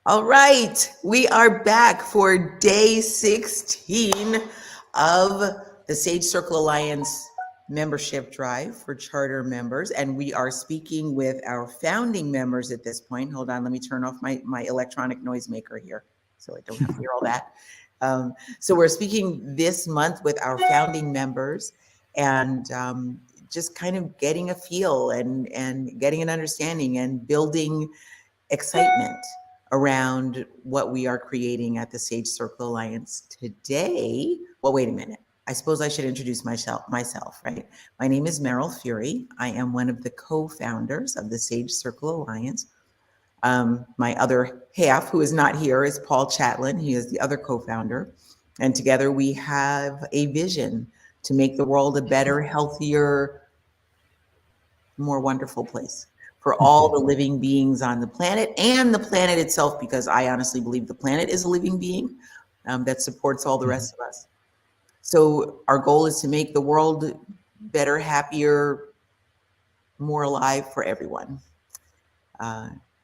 All right, we are back for day 16 of the Sage Circle Alliance membership drive for charter members. And we are speaking with our founding members at this point. Hold on, let me turn off my electronic noisemaker here so I don't have to hear all that. So we're speaking this month with our founding members and just kind of getting a feel and getting an understanding and building excitement around what we are creating at the Sage Circle Alliance today. Well, wait a minute. I suppose I should introduce myself, right? My name is Meryl Fury. I am one of the co-founders of the Sage Circle Alliance. My other half, who is not here, is Paul Chatlin. He is the other co-founder. And together we have a vision to make the world a better, healthier, more wonderful place for all the living beings on the planet and the planet itself, because I honestly believe the planet is a living being that supports all the rest of us. So our goal is to make the world better, happier, more alive for everyone.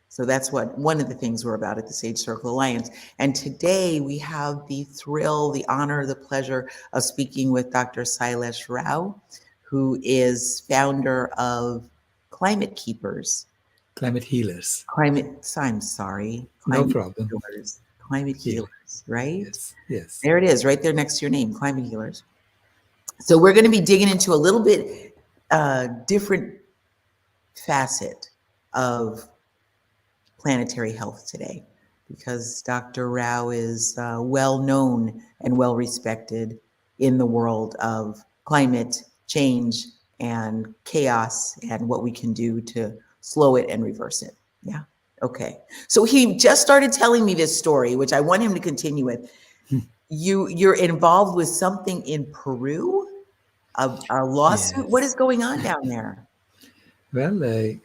So that's what one of the things we're about at the Sage Circle Alliance. And today we have the thrill, the honor, the pleasure of speaking with Dr. Sailesh Rao, who is founder of Climate Keepers. Climate Healers. I'm sorry. No problem. Climate Healers, right? Yes. There it is, right there next to your name, Climate Healers. So we're going to be digging into a little bit different facet of planetary health today, because Dr. Rao is well known and well respected in the world of climate change and chaos and what we can do to slow it and reverse it. Yeah. Okay. So he just started telling me this story, which I want him to continue with. You're involved with something in Peru, a lawsuit. Yes. What is going on down there? Well, a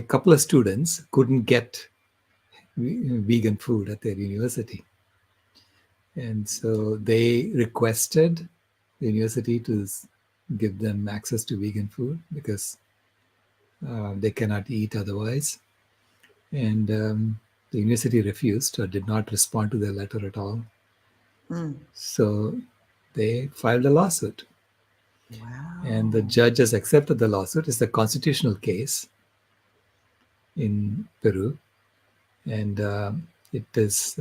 couple of students couldn't get vegan food at their university. And so they requested the university to give them access to vegan food because they cannot eat otherwise. And the university refused or did not respond to their letter at all. So they filed a lawsuit. Wow. And the judge has accepted the lawsuit. It's a constitutional case in Peru. And it is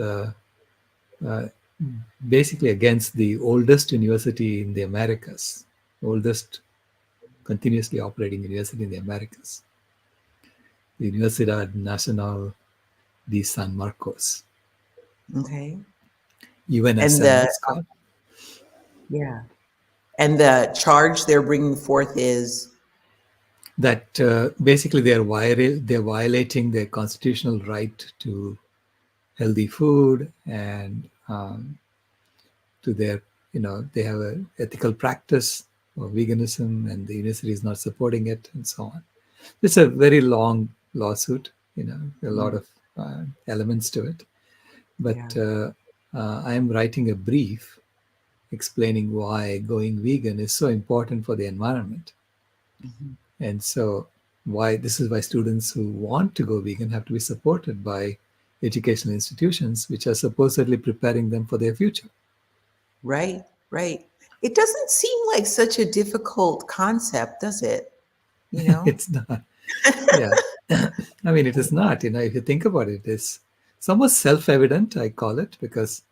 basically against the oldest university in the Americas, oldest continuously operating university in the Americas, the Universidad Nacional de San Marcos. Okay. UNSM, it's called. Yeah. And the charge they're bringing forth is that basically they're violating their constitutional right to healthy food and to their, they have an ethical practice of veganism and the university is not supporting it and so on. It's a very long lawsuit, a lot of elements to it. But I am writing a brief explaining why going vegan is so important for the environment. And so this is why students who want to go vegan have to be supported by educational institutions, which are supposedly preparing them for their future. Right. It doesn't seem like such a difficult concept, does it? It's not. Yeah. I mean, it is not. If you think about it, it's almost self-evident, I call it, because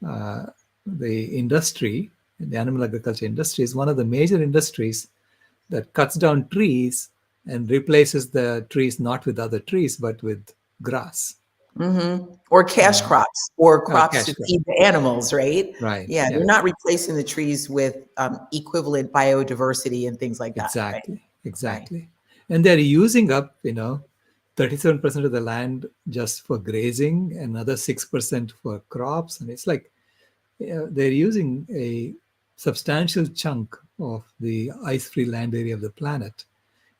the industry, the animal agriculture industry, is one of the major industries that cuts down trees and replaces the trees not with other trees, but with grass. Or cash crops or crops to feed the animals, right? Right. Yeah, they're not replacing the trees with equivalent biodiversity and things like that. Exactly. Right? And they're using up, 37% of the land just for grazing, another 6% for crops. And it's like they're using a substantial chunk of the ice-free land area of the planet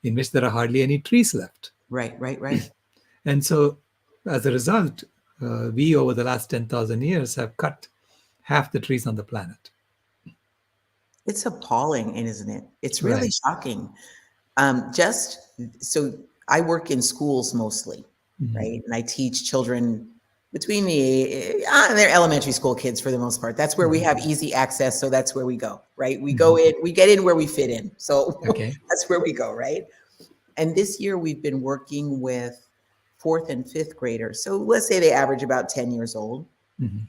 in which there are hardly any trees left. Right. And so as a result, we over the last 10,000 years have cut half the trees on the planet. It's appalling, isn't it? It's really shocking. So I work in schools mostly, right? And I teach children between they're elementary school kids for the most part. That's where we have easy access. So that's where we go, right? We go in, we get in where we fit in. So Okay. that's where we go, right? And this year we've been working with fourth and fifth graders. So let's say they average about 10 years old.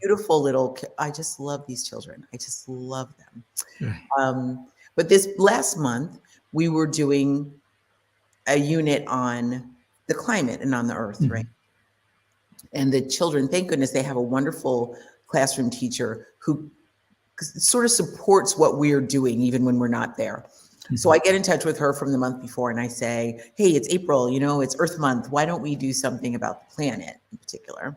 Beautiful little, I just love these children. I just love them. Right. But this last month, we were doing a unit on the climate and on the earth, right? And the children, thank goodness, they have a wonderful classroom teacher who sort of supports what we're doing, even when we're not there. So I get in touch with her from the month before and I say, hey, it's April, it's Earth Month. Why don't we do something about the planet in particular?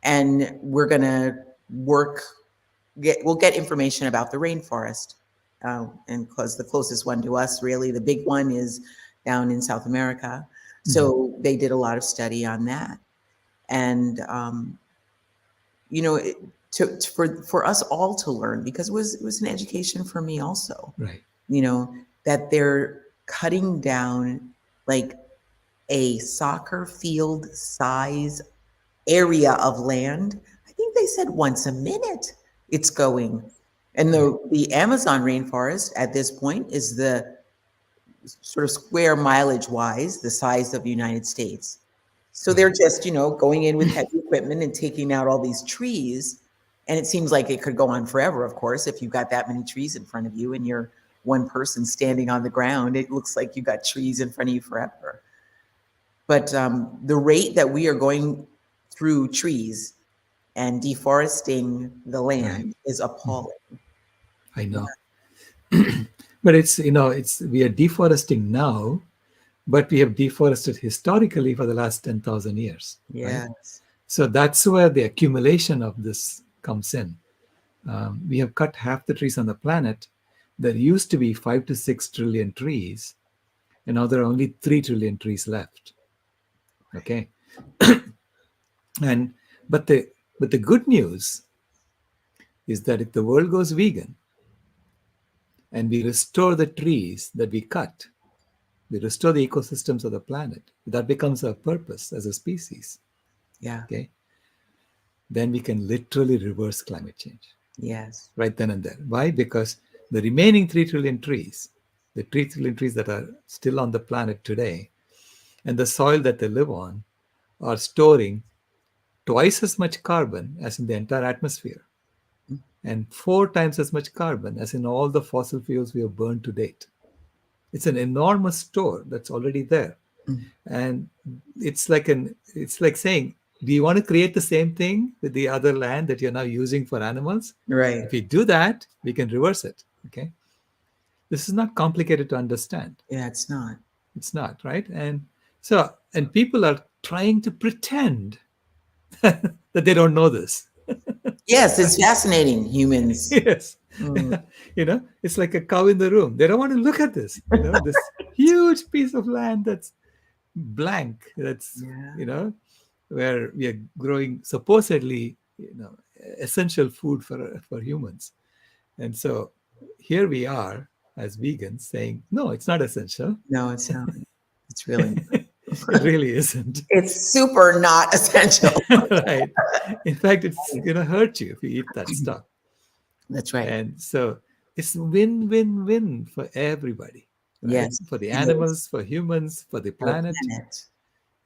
And we're going to we'll get information about the rainforest. And because the closest one to us, really, the big one is down in South America. So they did a lot of study on that. And, for us all to learn, because it was an education for me also, right? That they're cutting down like a soccer field size area of land. I think they said once a minute it's going. And the Amazon rainforest at this point is the sort of square mileage wise, the size of the United States. So they're just, going in with heavy equipment and taking out all these trees. And it seems like it could go on forever, of course, if you've got that many trees in front of you and you're one person standing on the ground, it looks like you got trees in front of you forever. But the rate that we are going through trees and deforesting the land is appalling. I know. But we are deforesting now, but we have deforested historically for the last 10,000 years. Yes. Right? So that's where the accumulation of this comes in. We have cut half the trees on the planet. There used to be 5 to 6 trillion trees, and now there are only 3 trillion trees left. Okay. But the good news is that if the world goes vegan and we restore the trees that we cut, we restore the ecosystems of the planet, that becomes our purpose as a species. Yeah. Okay. Then we can literally reverse climate change. Yes. Right then and there. Why? Because the remaining 3 trillion trees, the 3 trillion trees that are still on the planet today, and the soil that they live on, are storing twice as much carbon as in the entire atmosphere, and 4 times as much carbon as in all the fossil fuels we have burned to date. It's an enormous store that's already there. And it's like saying, do you want to create the same thing with the other land that you're now using for animals? Right. If we do that, we can reverse it. Okay. This is not complicated to understand. Yeah, it's not. It's not, right? And people are trying to pretend that they don't know this. Yes, it's fascinating, humans. Yes. It's like a cow in the room. They don't want to look at this. This huge piece of land that's blank, that's where we are growing supposedly essential food for humans. And so here we are as vegans saying, no, it's not essential. No, it's not. It's really it really isn't. It's super not essential. Right. In fact, it's going to hurt you if you eat that stuff. That's right. And so it's win-win-win for everybody. Right? Yes. For the animals, for humans, for the planet.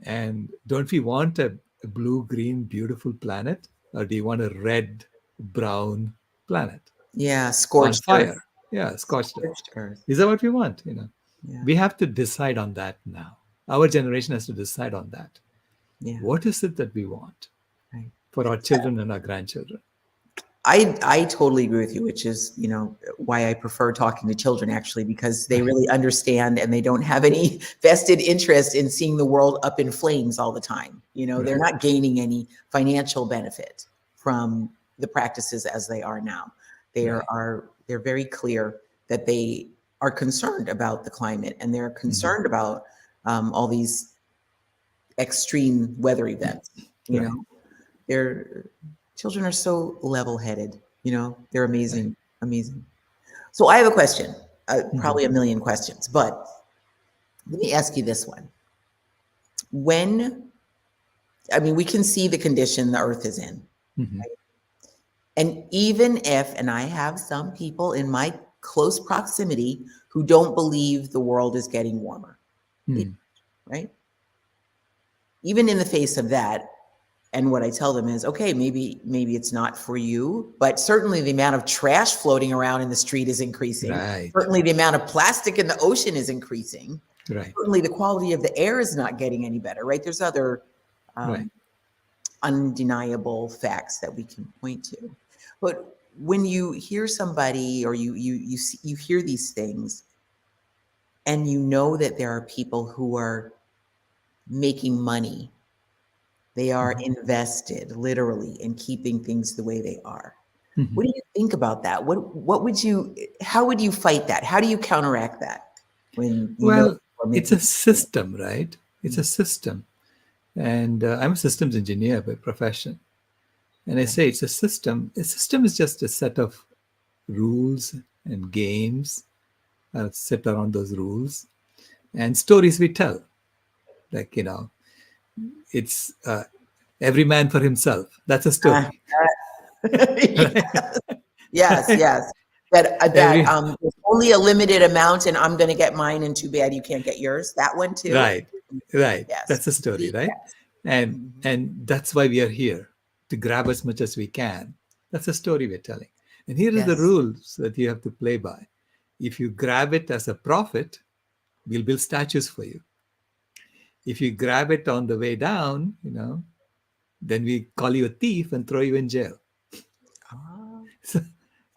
And don't we want a blue-green, beautiful planet? Or do you want a red-brown planet? Yeah, scorched on fire. earth. Yeah, scorched earth. Is that what we want? Yeah. We have to decide on that now. Our generation has to decide on that. Yeah. What is it that we want for our children and our grandchildren? I totally agree with you, which is, why I prefer talking to children, actually, because they really understand and they don't have any vested interest in seeing the world up in flames all the time. They're not gaining any financial benefit from the practices as they are now. They're very clear that they are concerned about the climate and they're concerned about all these extreme weather events. Their children are so level-headed. They're amazing, amazing. So I have a question, probably a million questions, but let me ask you this one. When I mean, we can see the condition the earth is in. Mhm. And even if, and I have some people in my close proximity who don't believe the world is getting warmer, Mm. right? Even in the face of that, and what I tell them is, okay, maybe it's not for you, but certainly the amount of trash floating around in the street is increasing. Right. Certainly the amount of plastic in the ocean is increasing. Right. Certainly the quality of the air is not getting any better, right? There's other Right. undeniable facts that we can point to. But when you hear somebody or you hear these things and you know that there are people who are making money, they are invested literally in keeping things the way they are. Mhm. What do you think about that? What would you, how would you fight that? How do you counteract that when you know Well, people are it's a making? system, right? It's a system. And I'm a systems engineer by profession. And I say it's a system. A system is just a set of rules and games set around those rules and stories we tell. Like, it's every man for himself. That's a Uh, story. yes, yes, Right? yes. That Every there's only a limited amount, and I'm going to get mine, and too bad you can't get yours. That one too. right, right. Yes. That's a story, right? Yes. And Mhm. and that's why we are here, to grab as much as we can. That's a story we're telling. And here is the Yes. rules that you have to play by. If you grab it as a profit, we'll build statues for you. If you grab it on the way down, then we call you a thief and throw you in jail. Ah, So,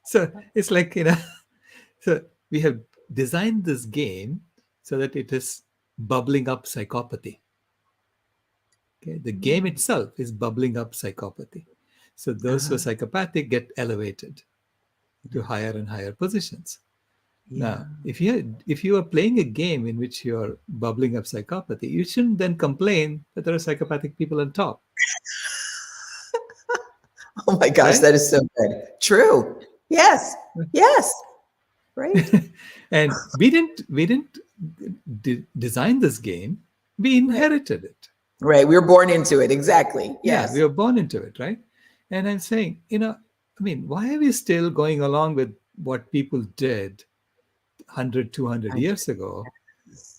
so it's like, so we have designed this game so that it is bubbling up psychopathy. Okay, the game itself is bubbling up psychopathy. So those who are uh-huh. psychopathic get elevated to Yeah. higher and higher positions. Yeah. Now, if you are playing a game in which you are bubbling up psychopathy, you shouldn't then complain that there are psychopathic people on top, Oh my gosh, right? that is so good. True. Yes. Yes. Right. And we didn't design this game; we Right. inherited it. Right. We were born into it. Exactly. Yeah, Yes. we were born into it, right? And I'm saying, I mean, why are we still going along with what people did 100, 200 I- years ago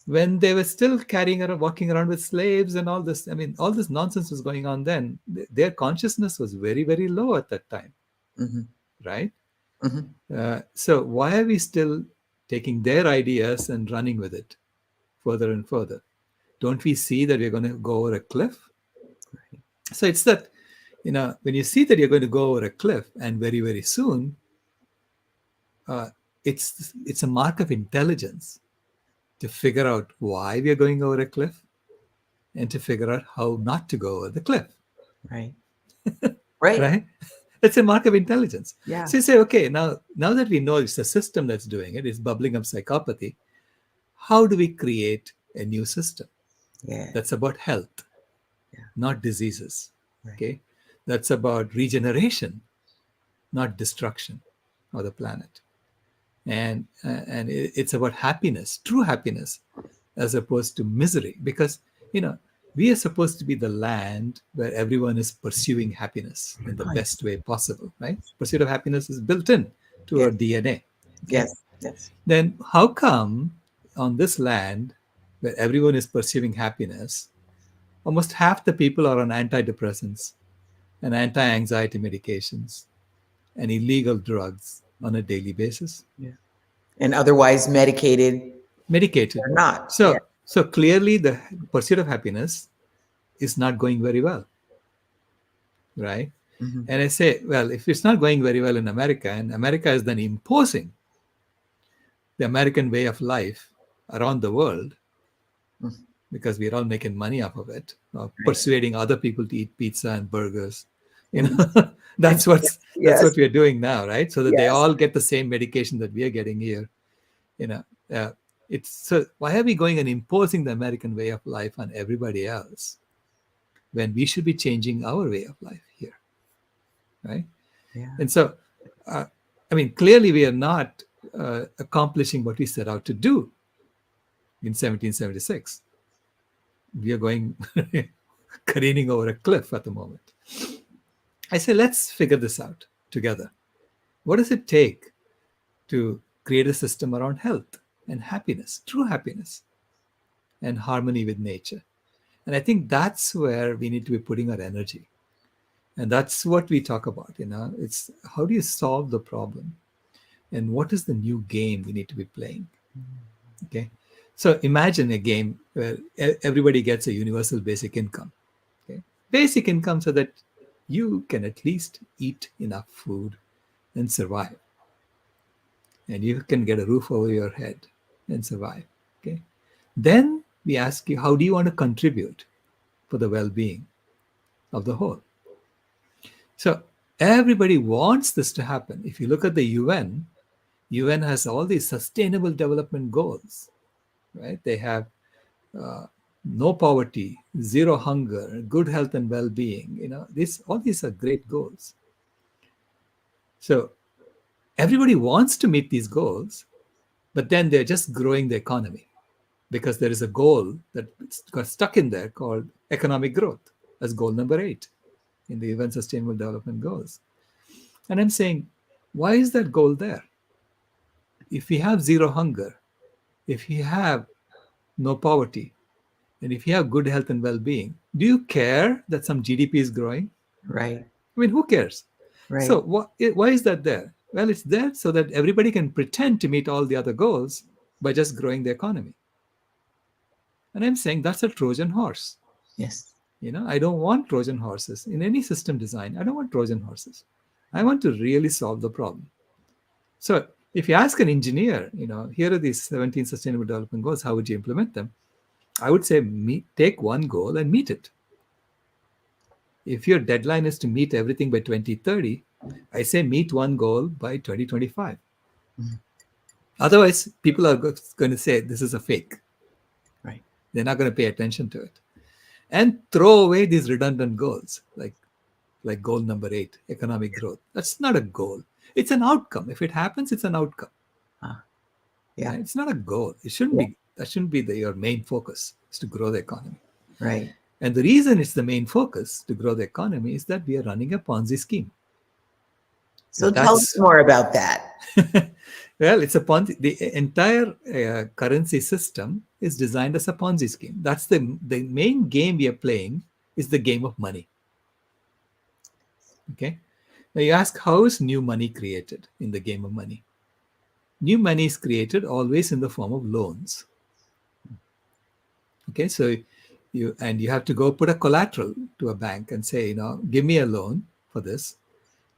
when they were still carrying around, walking around with slaves and all this? I mean, all this nonsense was going on then. Their consciousness was very, very low at that time, Mhm. right? Mhm. So why are we still taking their ideas and running with it further and further? Don't we see that we're going to go over a cliff? So it's that, when you see that you're going to go over a cliff and very, very soon, uh, it's a mark of intelligence to figure out why we are going over a cliff and to figure out how not to go over the cliff, Right. Right. right? It's a mark of intelligence. Yeah. So you say, okay, now that we know it's the system that's doing it, it's bubbling up psychopathy, how do we create a new system Yeah. that's about health, Yeah. not diseases? Right. Okay, that's about regeneration, not destruction of the planet. And it's about happiness, true happiness, as opposed to misery, because we are supposed to be the land where everyone is pursuing happiness in the Right. best way possible, right? Pursuit of happiness is built in to our Yes. DNA. Okay, Yes. Yes. then how come on this land where everyone is pursuing happiness, almost half the people are on antidepressants and anti-anxiety medications and illegal drugs on a daily basis? Yeah. And otherwise medicated Medicated. or not. Yeah. So clearly the pursuit of happiness is not going very well, right? Mhm. And I say, well, if it's not going very well in America, and America is then imposing the American way of life around the world, Mhm. because we're all making money off of it, Right. persuading other people to eat pizza and burgers. Mhm. That's Yes. what we're doing now, right? So that they Yes. all get the same medication that we are getting here. You know, uh, it's so why are we going and imposing the American way of life on everybody else when we should be changing our way of life here, right? Yeah. And so, I mean, clearly we are not accomplishing what we set out to do in 1776. We are going careening over a cliff at the moment. I say, let's figure this out together. What does it take to create a system around health and happiness, true happiness, and harmony with nature? And I think that's where we need to be putting our energy. And that's what we talk about, it's how do you solve the problem? And what is the new game we need to be playing? Okay. So imagine a game where everybody gets a universal basic income. Okay. Basic income so that you can at least eat enough food and survive. And you can get a roof over your head and survive. Okay. Then we ask you, how do you want to contribute for the well-being of the whole? So everybody wants this to happen. If you look at the UN has all these sustainable development goals, right? They have no poverty, zero hunger, good health and well-being. All these are great goals. So everybody wants to meet these goals, but then they're just growing the economy because there is a goal that got stuck in there called economic growth as goal number 8 in the UN Sustainable Development Goals. And I'm saying, why is that goal there? If we have zero hunger, if we have no poverty, and if you have good health and well-being, do you care that some GDP is growing? Right. I mean, who cares? Right. So why is that there? Well, it's there so that everybody can pretend to meet all the other goals by just growing the economy. And I'm saying that's a Trojan horse. Yes. I don't want Trojan horses in any system design. I don't want Trojan horses. I want to really solve the problem. So if you ask an engineer, here are these 17 sustainable development goals, how would you implement them? I would say take one goal and meet it. If your deadline is to meet everything by 2030, I say meet one goal by 2025. Mm-hmm. Otherwise, people are going to say this is a fake. Right. They're not going to pay attention to it. And throw away these redundant goals, like goal number 8, economic growth. That's not a goal. It's an outcome. If it happens, it's an outcome. Yeah. Right? It's not a goal. It shouldn't be. That shouldn't be your main focus, is to grow the economy. Right. And the reason it's the main focus to grow the economy is that we are running a Ponzi scheme. So tell us more about that. Well, it's a Ponzi. The entire currency system is designed as a Ponzi scheme. That's the main game we are playing is the game of money. Okay. Now you ask, how is new money created in the game of money? New money is created always in the form of loans. Okay, so you have to go put a collateral to a bank and say, give me a loan for this,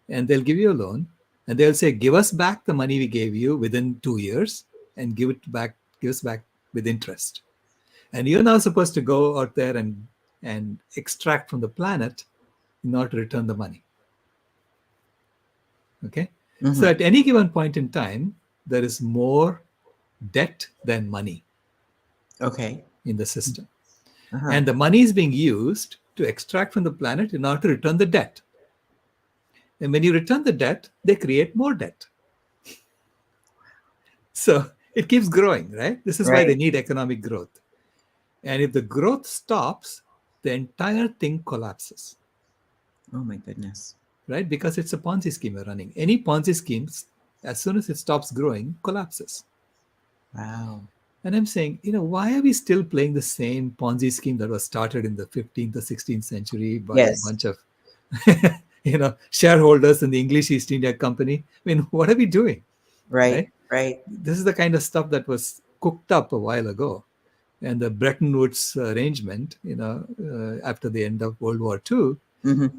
and they'll give you a loan, and they'll say, give us back the money we gave you within 2 years, and give us back with interest. And you're now supposed to go out there and extract from the planet in order to return the money. Okay, mm-hmm. So at any given point in time, there is more debt than money. Okay. In the system. Uh-huh. And the money is being used to extract from the planet in order to return the debt. And when you return the debt, they create more debt. So it keeps growing, right? This is why they need economic growth. And if the growth stops, the entire thing collapses. Oh my goodness. Right? Because it's a Ponzi scheme we're running. Any Ponzi schemes, as soon as it stops growing, collapses. Wow. And I'm saying, why are we still playing the same Ponzi scheme that was started in the 15th or 16th century by a bunch of, shareholders in the English East India Company? I mean, what are we doing? Right. This is the kind of stuff that was cooked up a while ago. And the Bretton Woods arrangement, after the end of World War II,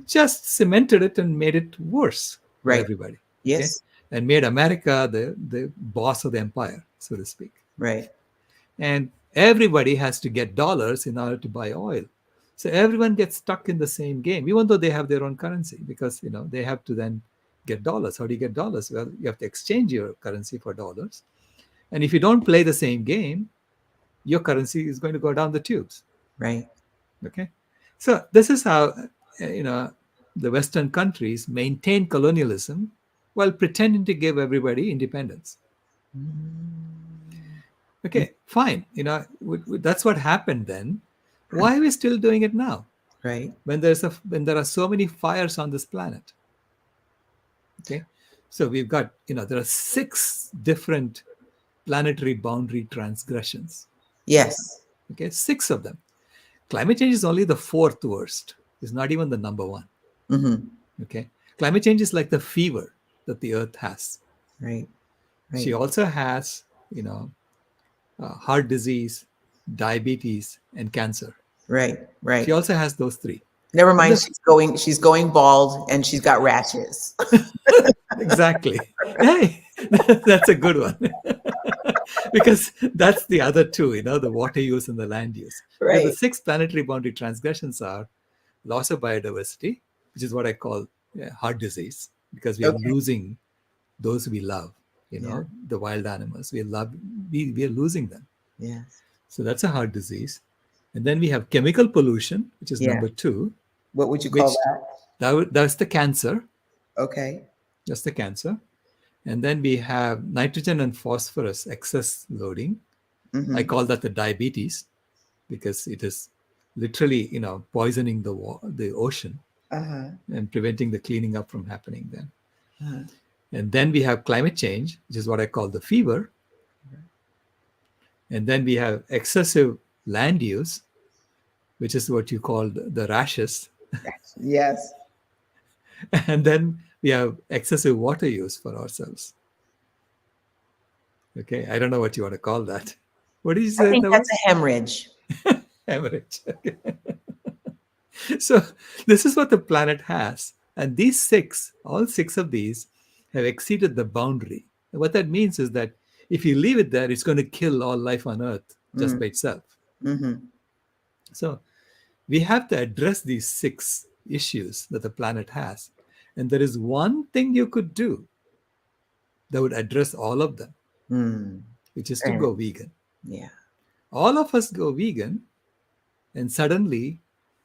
just cemented it and made it worse for everybody. Yes. Okay? And made America the boss of the empire, so to speak. Right. And everybody has to get dollars in order to buy oil. So everyone gets stuck in the same game, even though they have their own currency, because they have to then get dollars. How do you get dollars? Well, you have to exchange your currency for dollars. And if you don't play the same game, your currency is going to go down the tubes. Right. Okay. So this is how the Western countries maintain colonialism while pretending to give everybody independence. Okay, fine. That's what happened then. Why are we still doing it now? Right. when there are so many fires on this planet? Okay, so we've got, there are 6 different planetary boundary transgressions. Yes. Okay, 6 of them. Climate change is only the 4th worst. It's not even the number 1. Mm-hmm. Okay, climate change is like the fever that the Earth has. Right. She Right. also has, heart disease, diabetes, and cancer. Right. She Right. also has those 3. Never And mind. She's going bald, and she's got rashes. exactly. Hey, that's a good one. Because that's the other 2, the water use and the land use. Because the Right. 6 planetary boundary transgressions are loss of biodiversity, which is what I call heart disease, because we are Okay. losing those we love, Yeah. the wild animals. We are losing them. Yes. So that's a heart disease. And then we have chemical pollution, which is Yeah. number 2, What would you call which that? that's the cancer. Okay. That's the cancer. And then we have nitrogen and phosphorus excess loading. I Mm-hmm. call that the diabetes, because it is literally, poisoning the ocean Uh-huh. and preventing the cleaning up from happening then. Uh-huh. And then we have climate change, which is what I call the fever. And then we have excessive land use, which is what you call the rashes. Yes. And then we have excessive water use for ourselves. Okay, I don't know what you want to call that. What did you I say think that that's was? a hemorrhage. Hemorrhage. So this is what the planet has. And these 6, all 6 of these have exceeded the boundary. And what that means is that if you leave it there, it's going to kill all life on Earth just by itself. Mm-hmm. So we have to address these 6 issues that the planet has. And there is one thing you could do that would address all of them, Mm. which is to go vegan. Yeah. All of us go vegan, and suddenly,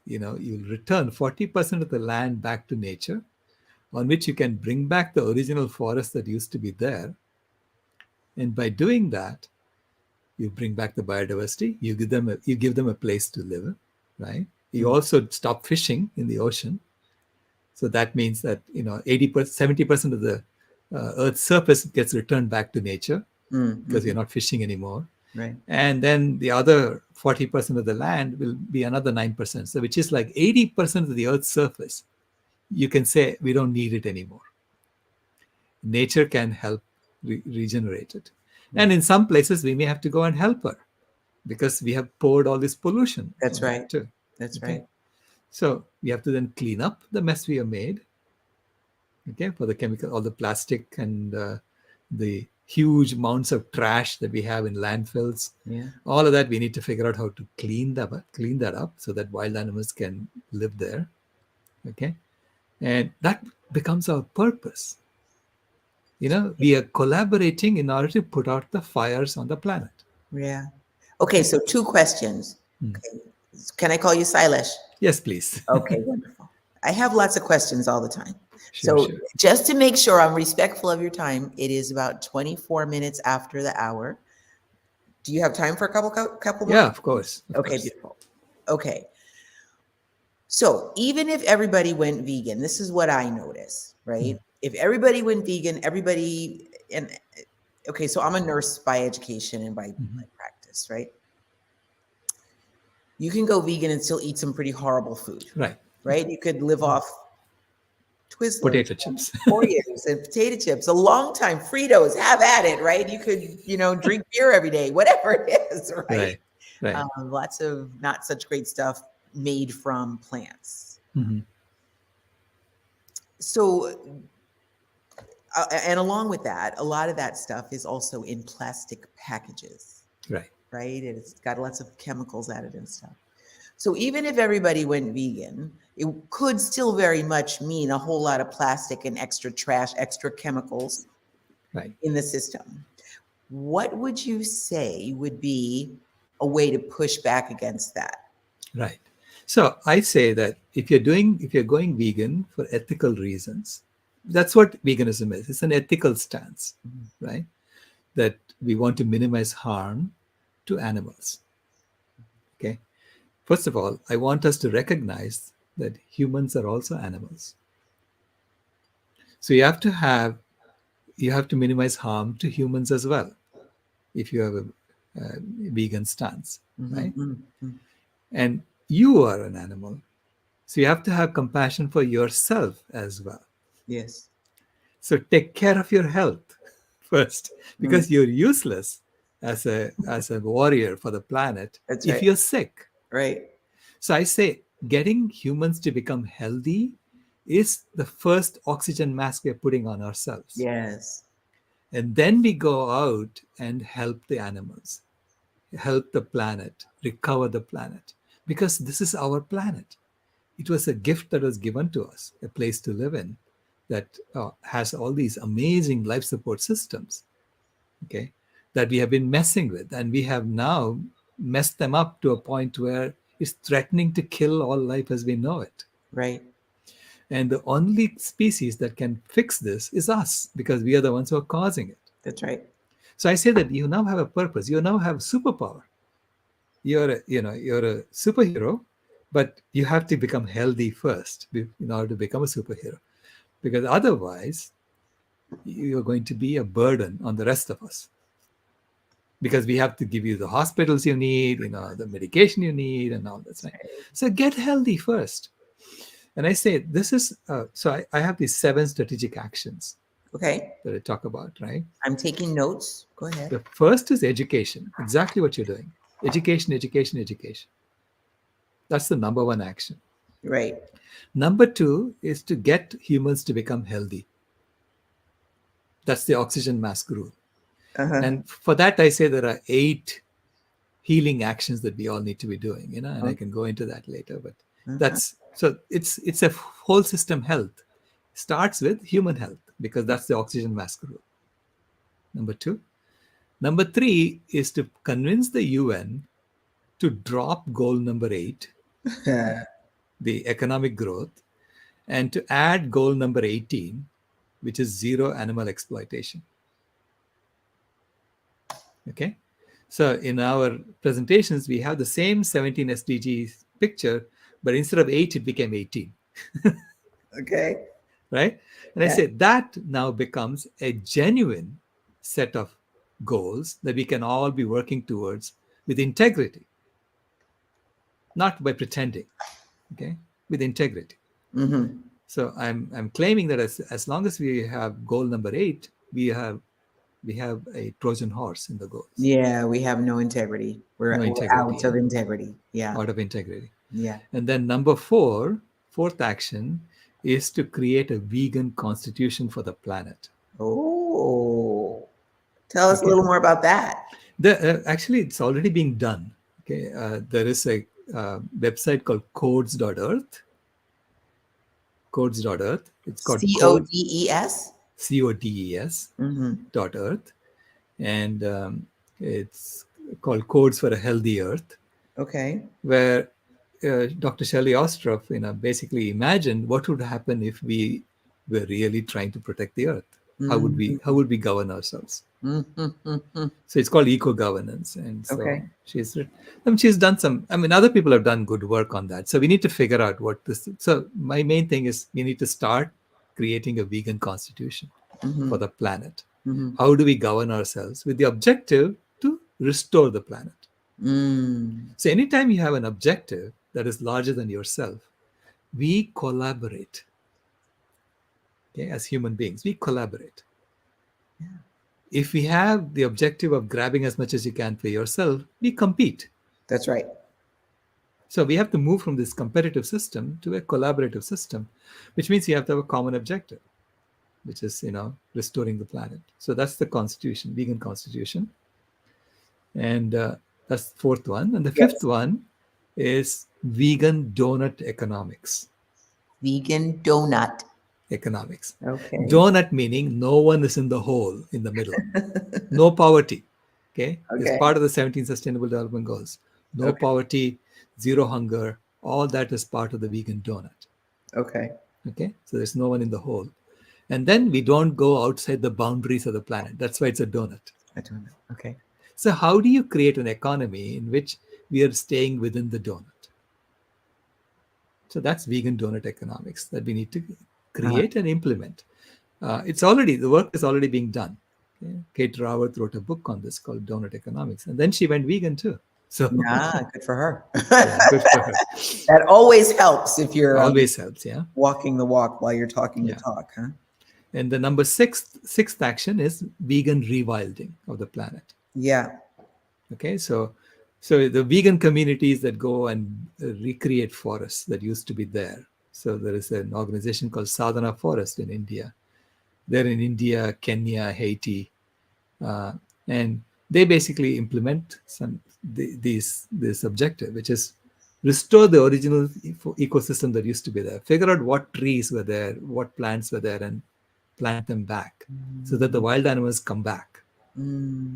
you'll return 40% of the land back to nature, on which you can bring back the original forest that used to be there. And by doing that, you bring back the biodiversity, you give them a place to live, right? You also stop fishing in the ocean. So that means that 80%, 70% of the Earth's surface gets returned back to nature, because you're not fishing anymore. Right. And then the other 40% of the land will be another 9%. So which is like 80% of the Earth's surface. You can say we don't need it anymore. Nature can help regenerate it. And in some places, we may have to go and help her, because we have poured all this pollution. That's right. Too. That's Okay. right. So we have to then clean up the mess we have made. Okay, for the chemical, all the plastic and the huge amounts of trash that we have in landfills. Yeah. All of that we need to figure out how to clean that up so that wild animals can live there. Okay, and that becomes our purpose. We are collaborating in order to put out the fires on the planet. Yeah. Okay, so 2 questions. Okay. Can I call you Sailesh? Yes, please. Okay, wonderful. I have lots of questions all the time. Sure. Just to make sure I'm respectful of your time, it is about 24 minutes after the hour. Do you have time for a couple more? Yeah, of course. Okay, beautiful. Okay. So even if everybody went vegan, this is what I notice, right? If everybody went vegan, okay, so I'm a nurse by education and by practice, right? You can go vegan and still eat some pretty horrible food. Right? You could live off Twizzlers, potato chips, Oreos, and potato chips a long time. Fritos, have at it, right? You could, drink beer every day, whatever it is, right? Right. Lots of not such great stuff made from plants. So, and along with that, a lot of that stuff is also in plastic packages. Right? It's got lots of chemicals added and stuff. So even if everybody went vegan, it could still very much mean a whole lot of plastic and extra trash, extra chemicals in the system. What would you say would be a way to push back against that? Right. So I say that if you're going vegan for ethical reasons, that's what veganism is. It's an ethical stance, right? That we want to minimize harm to animals. Okay. First of all, I want us to recognize that humans are also animals. So you have to minimize harm to humans as well if you have a vegan stance, right? Mm-hmm. And you are an animal. So you have to have compassion for yourself as well. Yes. So take care of your health first, Mm. because you're useless as a warrior for the planet That's if right. you're sick. Right. So I say getting humans to become healthy is the first oxygen mask we're putting on ourselves. Yes. And then we go out and help the animals, help the planet, recover the planet, because this is our planet. It was a gift that was given to us, a place to live in that has all these amazing life support systems, okay, that we have been messing with. And we have now messed them up to a point where it's threatening to kill all life as we know it. Right. And the only species that can fix this is us, because we are the ones who are causing it. That's right. So I say that you now have a purpose. You now have superpower. You're a superhero, but you have to become healthy first in order to become a superhero, because otherwise you're going to be a burden on the rest of us, because we have to give you the hospitals you need, the medication you need, and all that. Right? So get healthy first. And I say this is I have these 7 strategic actions Okay. that I talk about, right? I'm taking notes. Go ahead. The first is education, exactly what you're doing. Education, education, education. That's the number 1 action. Right. Number 2 is to get humans to become healthy. That's the oxygen mask rule. Uh-huh. And for that, I say there are 8 healing actions that we all need to be doing, and I can go into that later. But that's so it's a whole system health. Starts with human health, because that's the oxygen mask rule. Number 2. Number 3 is to convince the UN to drop goal number 8, the economic growth, and to add goal number 18, which is zero animal exploitation. Okay. So in our presentations, we have the same 17 SDGs picture, but instead of 8, it became 18. Okay. Right? And I Yeah. say that now becomes a genuine set of goals that we can all be working towards with integrity, not by pretending, okay, with integrity. Mm-hmm. So I'm claiming that as long as we have goal number 8, we have a Trojan horse in the goals. Yeah, we have no integrity. We're out of integrity. Yeah. Out of integrity. Yeah. And then number 4, fourth action, is to create a vegan constitution for the planet. Oh, tell us a little more about that. Actually, it's already being done. Okay, there is a website called codes.earth. Codes.earth. It's called CODES. CODES Mm-hmm. .earth, and it's called Codes for a Healthy Earth. Okay. Where Dr. Shelley Ostroff, basically imagined what would happen if we were really trying to protect the earth. How would we govern ourselves? Mm-hmm. So it's called eco-governance, and so Okay. she's done some. Other people have done good work on that. So we need to figure out what this. So my main thing is we need to start creating a vegan constitution for the planet. Mm-hmm. How do we govern ourselves with the objective to restore the planet? So anytime you have an objective that is larger than yourself, we collaborate. Okay, as human beings, we collaborate. Yeah. If we have the objective of grabbing as much as you can for yourself, we compete. That's right. So we have to move from this competitive system to a collaborative system, which means you have to have a common objective, which is, restoring the planet. So that's the constitution, vegan constitution. And that's the 4th one. And the 5th one is vegan donut economics. Vegan donut Economics. Okay. Donut meaning no one is in the hole in the middle. No poverty. Okay. It's part of the 17 Sustainable Development Goals. No poverty, zero hunger. All that is part of the vegan donut. Okay. Okay. So there's no one in the hole. And then we don't go outside the boundaries of the planet. That's why it's a donut. A donut. Okay. So how do you create an economy in which we are staying within the donut? So that's vegan donut economics that we need to create and implement. The work is already being done. Okay? Kate Raworth wrote a book on this called Donut Economics, and then she went vegan too. So Yeah, good for her. yeah, good for her. That always helps if you're Always helps, yeah. walking the walk while you're talking the Yeah. talk, huh? And the number sixth action is vegan rewilding of the planet. Yeah. Okay, so the vegan communities that go and recreate forests that used to be there. So there is an organization called Sadhana Forest in India. They're in India, Kenya, Haiti, and they basically implement this objective, which is restore the original ecosystem that used to be there. Figure out what trees were there, what plants were there, and plant them back so that the wild animals come back.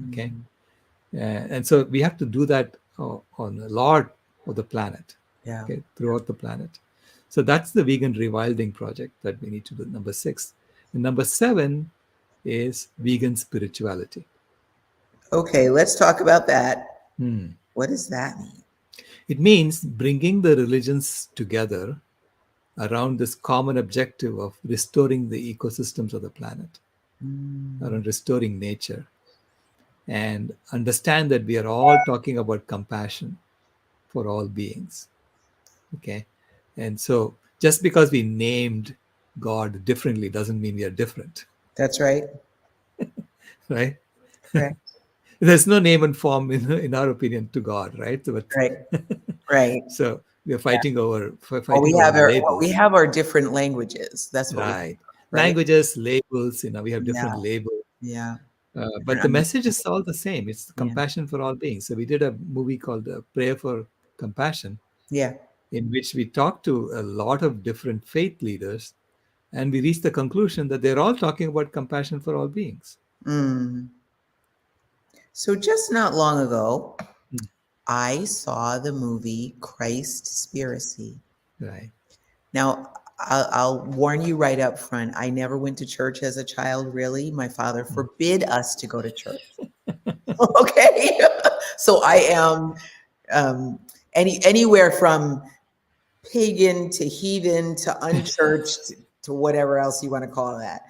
Okay, and so we have to do that on a lot of the planet. Yeah. Okay, throughout the planet. So that's the vegan rewilding project that we need to do. Number 6, and number 7 is vegan spirituality. Okay, let's talk about that. Hmm. What does that mean? It means bringing the religions together around this common objective of restoring the ecosystems of the planet, around restoring nature, and understand that we are all talking about compassion for all beings. Okay. And so just because we named God differently doesn't mean we are different, That's right. right? Correct. There's no name and form in our opinion to God, right? But, Right. Right. so we are fighting over Well, we over have our labels. different languages. That's what we Right. right? Languages, labels, we have Yeah. different labels. Yeah. But the message is all the same. It's Yeah. compassion for all beings. So we did a movie called Prayer for Compassion, Yeah. in which we talked to a lot of different faith leaders, and we reached the conclusion that they're all talking about compassion for all beings. So just not long ago, Mm. I saw the movie Christspiracy. Right. Now, I'll warn you right up front. I never went to church as a child, really. My father forbid us to go to church. Okay. So I am anywhere from pagan to heathen to unchurched to whatever else you want to call that.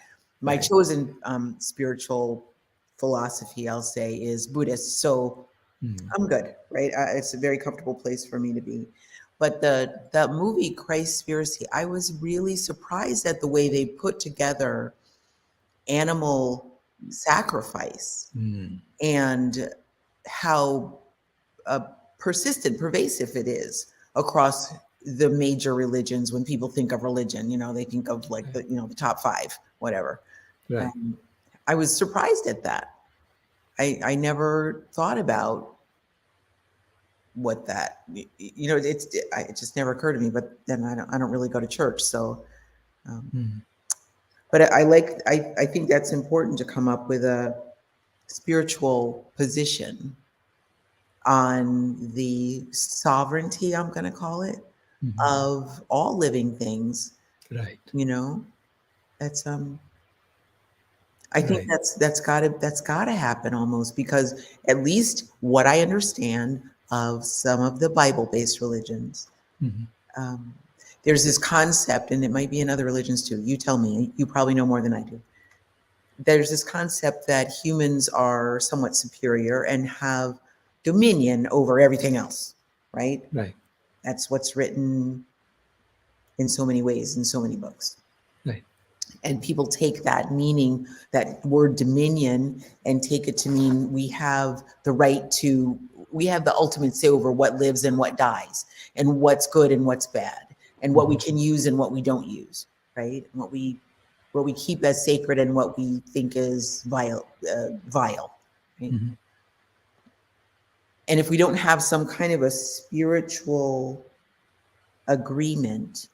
My Right. chosen spiritual philosophy, I'll say, is Buddhist. So I'm good, right? It's a very comfortable place for me to be. But the movie Christspiracy, I was really surprised at the way they put together animal sacrifice and how persistent, pervasive it is across the major religions. When people think of religion, they think of like the top 5, whatever. Right. I was surprised at that. I never thought about what that, it just never occurred to me. But then I don't really go to church, so. But I think that's important to come up with a spiritual position on the sovereignty, I'm going to call it, of all living things. Right. That's I think that's gotta happen almost, because at least what I understand of some of the Bible-based religions, there's this concept, and it might be in other religions too. You tell me, you probably know more than I do. There's this concept that humans are somewhat superior and have dominion over everything else, right? Right. That's what's written in so many ways, in so many books. Right. And people take that meaning, that word dominion, and take it to mean we have the ultimate say over what lives and what dies, and what's good and what's bad, and what we can use and what we don't use, right? And what we keep as sacred and what we think is vile, right? And if we don't have some kind of a spiritual agreement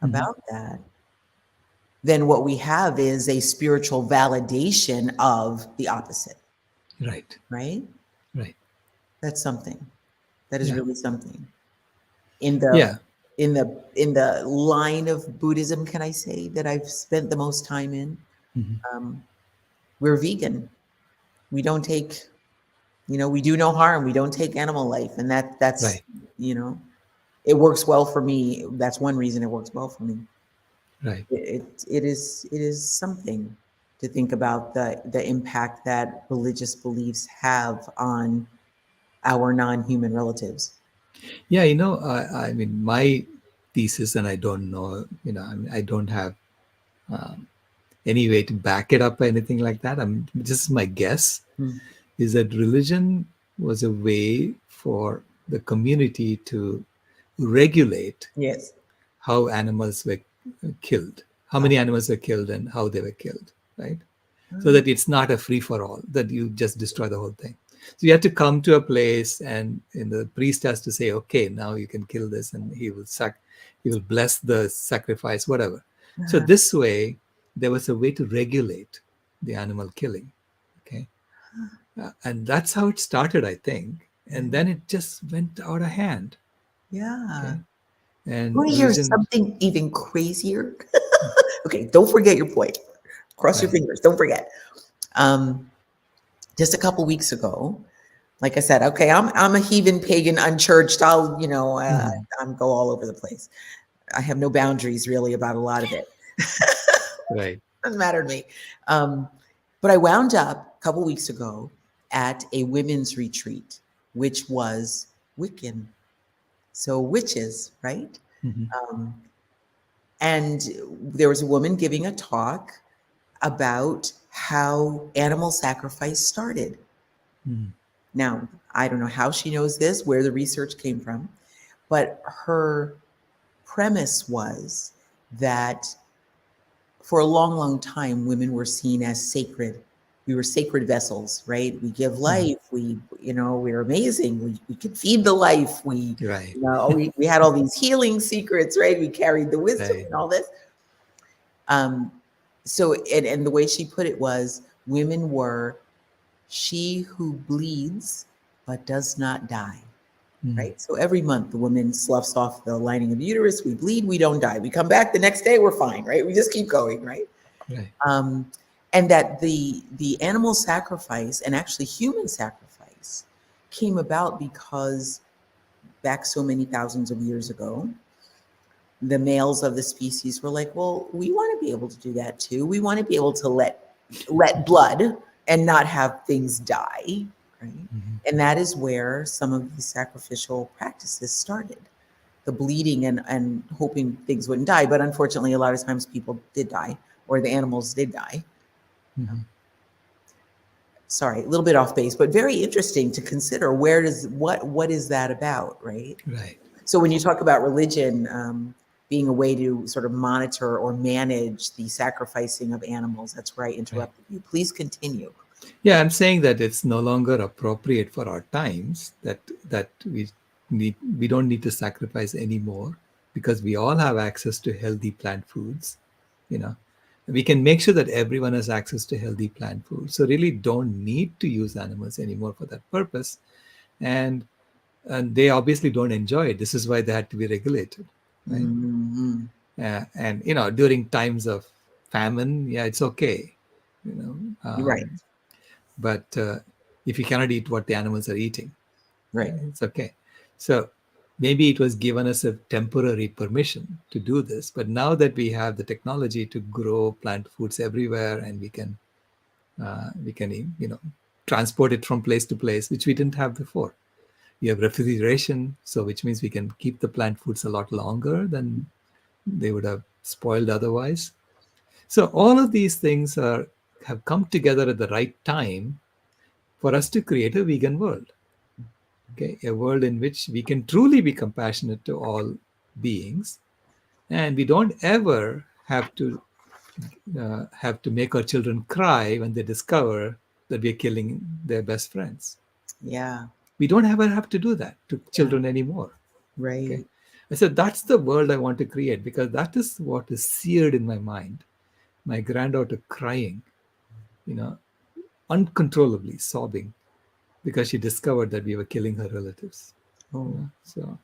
about that, then what we have is a spiritual validation of the opposite. Right. Right? Right. That's something. That is really something. In Yeah. the line of Buddhism, can I say, that I've spent the most time in, we're vegan. We don't take, we do no harm. We don't take animal life. And that's, Right. it works well for me. That's one reason it works well for me. Right. It is something to think about the impact that religious beliefs have on our non-human relatives. Yeah, I mean, my thesis, and I don't know, I mean, I don't have um, any way to back it up or anything like that. This is my guess, Hmm. is that religion was a way for the community to regulate Yes. how animals were killed, how Uh, many animals were killed, and how they were killed, right? So uh, that it's not a free for all, that you just destroy the whole thing. So you have to come to a place, and the priest has to say, okay, now you can kill this, and he will bless the sacrifice, whatever. So uh, this way, there was a way to regulate the animal killing. Okay. And that's how it started, I think. And yeah. then it just went out of hand. Yeah. Okay. And Want to hear religion, something even crazier? Okay, don't forget your point. Cross your right. fingers. Don't forget. Um, just a couple weeks ago, like I said, okay, I'm a heathen, pagan, unchurched. Mhm. I'm go all over the place. I have no boundaries really about a lot of it. Right. Doesn't matter to me. Um, but I wound up a couple weeks ago at a women's retreat, which was Wiccan. So witches, right? Mhm. Um, and there was a woman giving a talk about how animal sacrifice started. Mhm. Now, I don't know how she knows this, where the research came from, but her premise was that for a long, long time, women were seen as sacred. We were sacred vessels, right? We give Mhm. life. We're amazing. We could feed the life. Right. We had all these healing secrets, right? We carried the wisdom Right. and all this. Um, and the way she put it was, women were she who bleeds but does not die. Mhm. Right. So every month the woman sloughs off the lining of the uterus. We bleed. We don't die. We come back the next day. We're fine. Right. We just keep going. Right. Right. Um, and that the animal sacrifice and actually human sacrifice came about because back so many thousands of years ago, the males of the species were like, well, we want to be able to do that too. We want to be able to let blood and not have things die, right? Mhm. And that is where some of these sacrificial practices started. The bleeding and hoping things wouldn't die. But unfortunately, a lot of times people did die or the animals did die. Mhm. Sorry, a little bit off base, but very interesting to consider. What is that about, right? Right. So when you talk about religion being a way to sort of monitor or manage the sacrificing of animals, that's where I Right. interrupted you. Please continue. Yeah, I'm saying that it's no longer appropriate for our times, that we don't need to sacrifice anymore, because we all have access to healthy plant foods. You know, we can make sure that everyone has access to healthy plant food. So really, don't need to use animals anymore for that purpose, and and they obviously don't enjoy it. This is why they had to be regulated, right? Hmm. And during times of famine, yeah, it's okay. You know, You're right. but if you cannot eat what the animals are eating, Right. it's okay. So maybe it was given us a temporary permission to do this, but now that we have the technology to grow plant foods everywhere, and we can transport it from place to place, which we didn't have before. You have refrigeration, so which means we can keep the plant foods a lot longer than they would have spoiled otherwise. So all of these things have come together at the right time for us to create a vegan world. Okay, a world in which we can truly be compassionate to all beings, and we don't ever have to make our children cry when they discover that we're killing their best friends. Yeah. We don't ever have to do that to Yeah. children anymore. Okay, Right. I said that's the world I want to create, because that is what is seared in my mind. My granddaughter crying, you know, uncontrollably sobbing because she discovered that we were killing her relatives. Oh, So,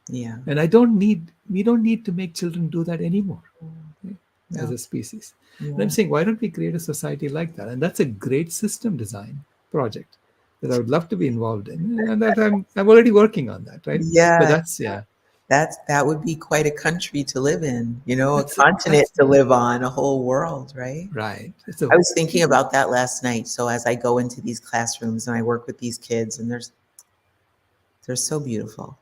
yeah. and we don't need to make children do that anymore, okay, as Yeah. a species. And I'm Yeah. saying, why don't we create a society like that? And that's a great system design project that I would love to be involved in, and that I'm already working on that, right? But Yeah. that's, yeah. That would be quite a country to live in, a That's continent that's to live on, a whole world, right? right. I was thinking about that last night. So as I go into these classrooms and I work with these kids, and they're so beautiful.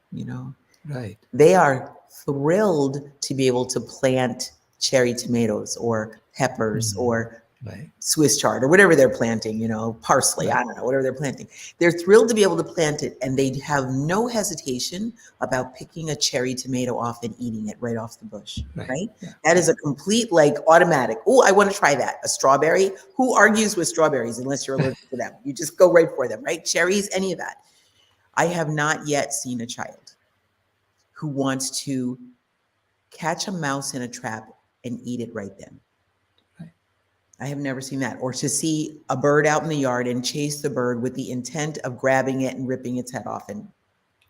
Right. They are thrilled to be able to plant cherry tomatoes or peppers Mhm. or Right. Swiss chard or whatever they're planting, parsley, I Right. don't know, whatever they're planting. They're thrilled to be able to plant it, and they have no hesitation about picking a cherry tomato off and eating it right off the bush, Right. right? Yeah. That is a complete, like, automatic. Oh, I want to try that. A strawberry. Who argues with strawberries unless you're allergic to them? You just go right for them, right? Cherries, any of that. I have not yet seen a child who wants to catch a mouse in a trap and eat it right then. Right. I have never seen that. Or to see a bird out in the yard and chase the bird with the intent of grabbing it and ripping its head off and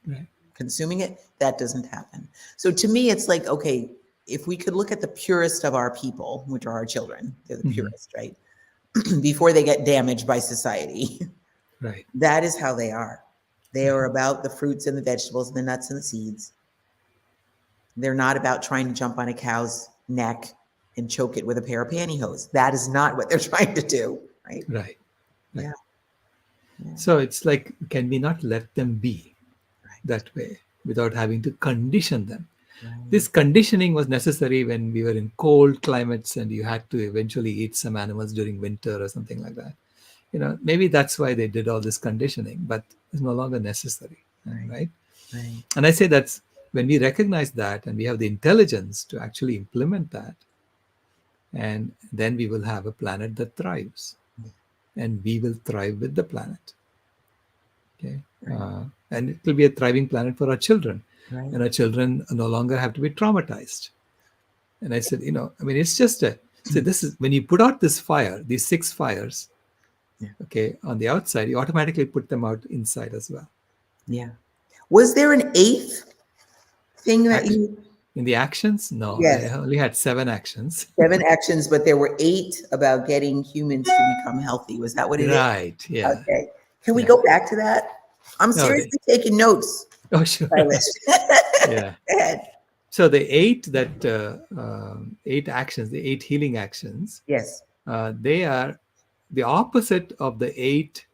Right. consuming it. That doesn't happen. So to me, it's like, okay, if we could look at the purest of our people, which are our children, they're the Mhm. purest, right? Before they get damaged by society, Right. that is how they are. They Right. are about the fruits and the vegetables and the nuts and the seeds. They're not about trying to jump on a cow's neck and choke it with a pair of pantyhose. That is not what they're trying to do, right? Right. Yeah. Yeah. So it's like, can we not let them be Right. that way without having to condition them? Right. This conditioning was necessary when we were in cold climates and you had to eventually eat some animals during winter or something like that. Maybe that's why they did all this conditioning, but it's no longer necessary, right? Right. And I say that's when we recognize that and we have the intelligence to actually implement that, and then we will have a planet that thrives, and we will thrive with the planet. Okay, Right. and it will be a thriving planet for our children, Right. and our children no longer have to be traumatized. And I said, it's just so this is when you put out this fire, these 6 fires, Yeah. okay, on the outside, you automatically put them out inside as well. Yeah. Was there an eighth thing that you? In the actions, no, Yes. I only had 7 actions. 7 actions, but there were 8 about getting humans to become healthy. Was that what it is? Right. Yeah. Okay. Can we Yeah. go back to that? I'm No, seriously taking notes, Oh, sure. Sailesh. Yeah. Go ahead. So the 8 actions, the 8 healing actions, Yes. they are the opposite of the 8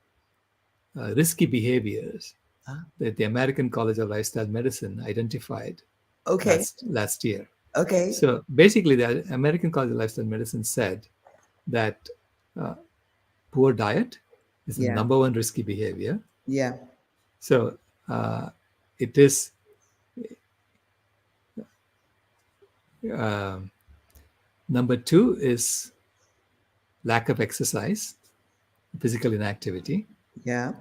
risky behaviors Ah. that the American College of Lifestyle Medicine identified Okay. last year. Okay. So basically, the American College of Lifestyle Medicine said that poor diet is the Yeah. number 1 risky behavior. Yeah. So it is number 2 is lack of exercise, physical inactivity. Yeah.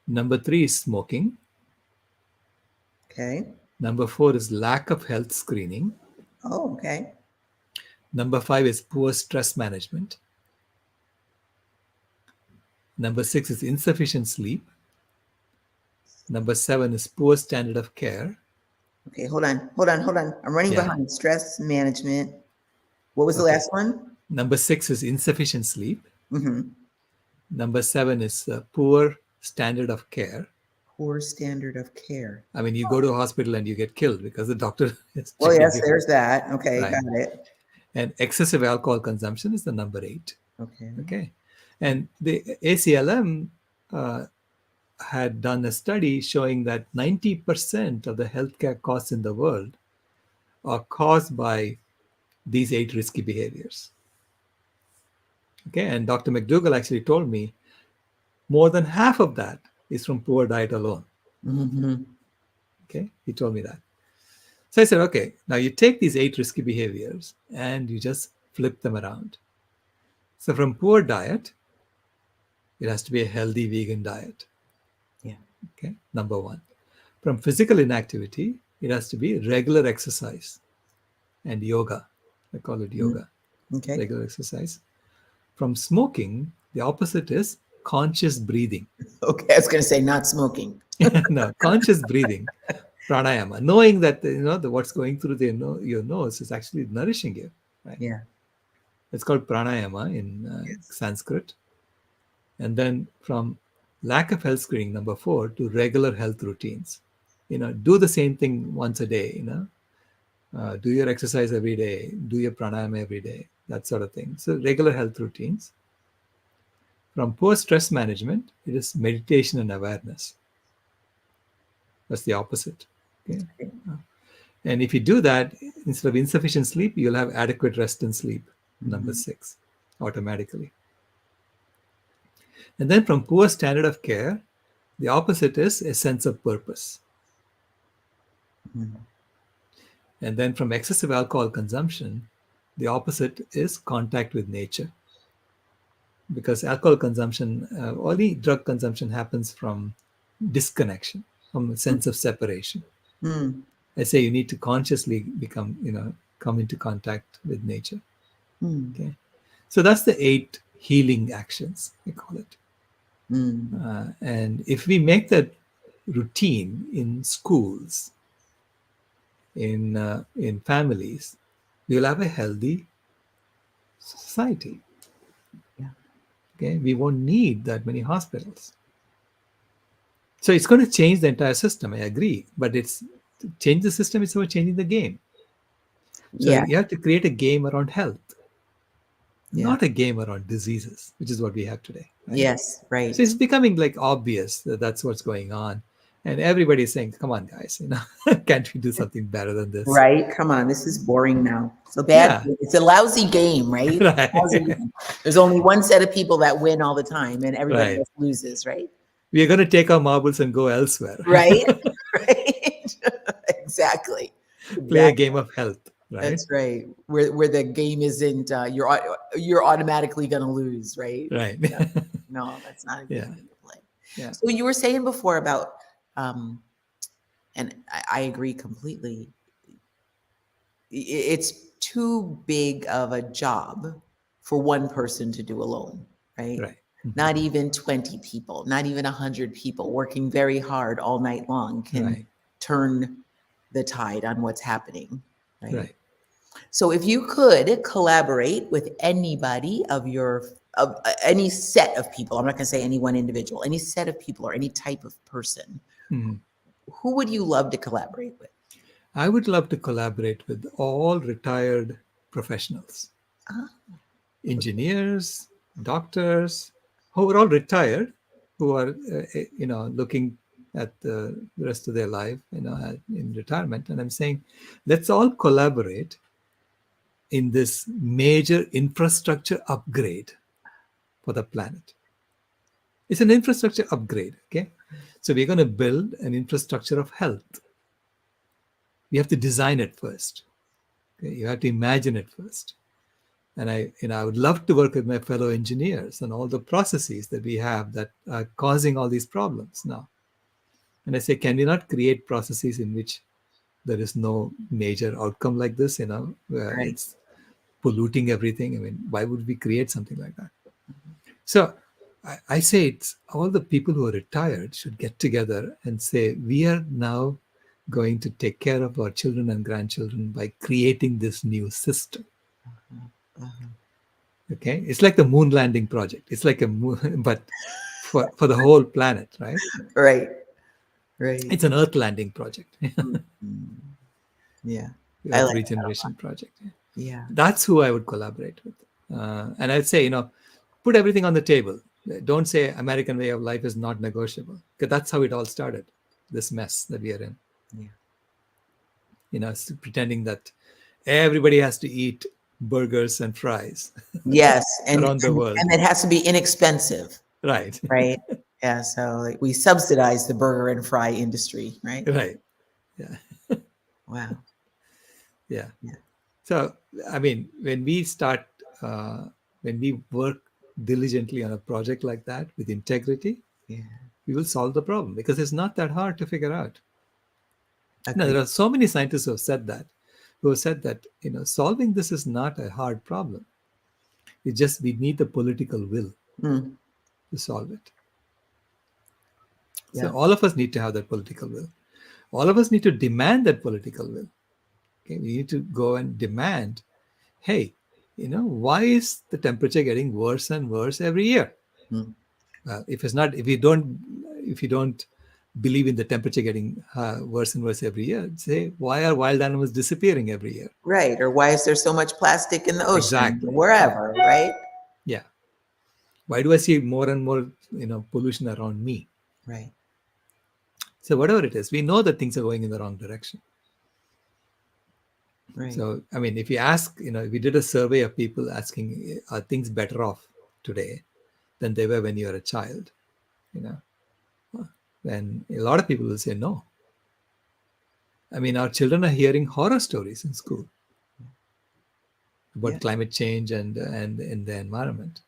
Number 3 is smoking. Okay. Number 4 is lack of health screening. Oh, okay. Number 5 is poor stress management. Number 6 is insufficient sleep. Number 7 is poor standard of care. Okay. Hold on. I'm running Yeah. behind. Stress management. What was the Okay. last one? Number 6 is insufficient sleep. Mm-hmm. Number 7 is poor standard of care. Poor standard of care. I mean, you go to a hospital and you get killed because the doctor is Well, checking yes, you. there's that. Okay, Right. got it. And excessive alcohol consumption is the number 8. Okay. Okay. And the ACLM had done a study showing that 90% of the healthcare costs in the world are caused by these 8 risky behaviors. Okay. And Dr. McDougall actually told me more than half of that is from poor diet alone. Mm-hmm. Okay. He told me that. So I said, okay, now you take these 8 risky behaviors and you just flip them around. So from poor diet, it has to be a healthy vegan diet. Yeah. Okay. Number 1. From physical inactivity, it has to be regular exercise and yoga. I call it yoga. Okay. Regular exercise. From smoking, the opposite is conscious breathing. Okay. I was going to say not smoking. No, conscious breathing, pranayama, knowing that what's going through your nose is actually nourishing you. Right? Yeah. It's called pranayama in Sanskrit. And then from lack of health screening, number 4, to regular health routines. do the same thing once a day, do your exercise every day, do your pranayama every day, that sort of thing. So regular health routines. From poor stress management, it is meditation and awareness. That's the opposite. Okay. And if you do that, instead of insufficient sleep, you'll have adequate rest and sleep. Number 6, automatically. And then from poor standard of care, the opposite is a sense of purpose. And then from excessive alcohol consumption, the opposite is contact with nature. Because alcohol consumption, only drug consumption happens from disconnection, from a sense of separation. I say you need to consciously come into contact with nature. Okay, so that's the 8 healing actions, I call it. And if we make that routine in schools, in families, we will have a healthy society. Okay, we won't need that many hospitals. So it's going to change the entire system. I agree, but it's to change the system. It's about changing the game. So you have to create a game around health, not a game around diseases, which is what we have today. Right? Yes, right. So it's becoming like obvious that that's what's going on, and everybody's saying, "Come on, guys, can't we do something better than this?" Right? Come on, this is boring now. So bad. Yeah. It's a lousy game, right? Right. Lousy game. There's only one set of people that win all the time, and everybody Right. else loses, right? We are going to take our marbles and go elsewhere. Right? Right? Exactly. Play a game of health. Right. That's right. Where the game isn't you're automatically going to lose, right? Right. No, that's not a good game to play. Yeah. So you were saying before about, and I agree completely. It's too big of a job for one person to do alone, right? Right. Not even 20 people, not even 100 people working very hard all night long can turn the tide on what's happening. Right. So if you could collaborate with anybody of any set of people, I'm not going to say any one individual, any set of people or any type of person, who would you love to collaborate with? I would love to collaborate with all retired professionals, engineers, doctors, who are all retired, who are looking at the rest of their life, in retirement. And I'm saying, let's all collaborate in this major infrastructure upgrade for the planet. It's an infrastructure upgrade, okay? So we're going to build an infrastructure of health. We have to design it first. Okay? You have to imagine it first. And I would love to work with my fellow engineers on all the processes that we have that are causing all these problems now. And I say, can we not create processes in which there is no major outcome like this, where it's polluting everything? I mean, why would we create something like that? So I say it's all the people who are retired should get together and say, we are now going to take care of our children and grandchildren by creating this new system. Okay, it's like the moon landing project. It's like a moon, but for the whole planet, right? Right. It's an Earth landing project. Yeah. Earth regeneration project. Yeah. That's who I would collaborate with. And I'd say, put everything on the table. Don't say American way of life is not negotiable, because that's how it all started, this mess that we are in. Yeah. Pretending that everybody has to eat burgers and fries. Yes. around the world. And it has to be inexpensive. Right. Right. Yeah. So we subsidize the burger and fry industry, right? Right. Yeah. Wow. Yeah. So, I mean, when we start, when we work diligently on a project like that with integrity, we will solve the problem, because it's not that hard to figure out. No, there are so many scientists who have said that, solving this is not a hard problem. It's just we need the political will to solve it. So all of us need to have that political will. All of us need to demand that political will. Okay, we need to go and demand, hey, why is the temperature getting worse and worse every year? If you don't believe in the temperature getting worse and worse every year, say, why are wild animals disappearing every year? Right. Or why is there so much plastic in the ocean? Exactly. Wherever, right? Yeah. Why do I see more and more, pollution around me? Right. So whatever it is, we know that things are going in the wrong direction. Right. So, I mean, if you ask, if we did a survey of people asking, are things better off today than they were when you were a child? Then a lot of people will say no. I mean, our children are hearing horror stories in school about Yeah. climate change and in the environment.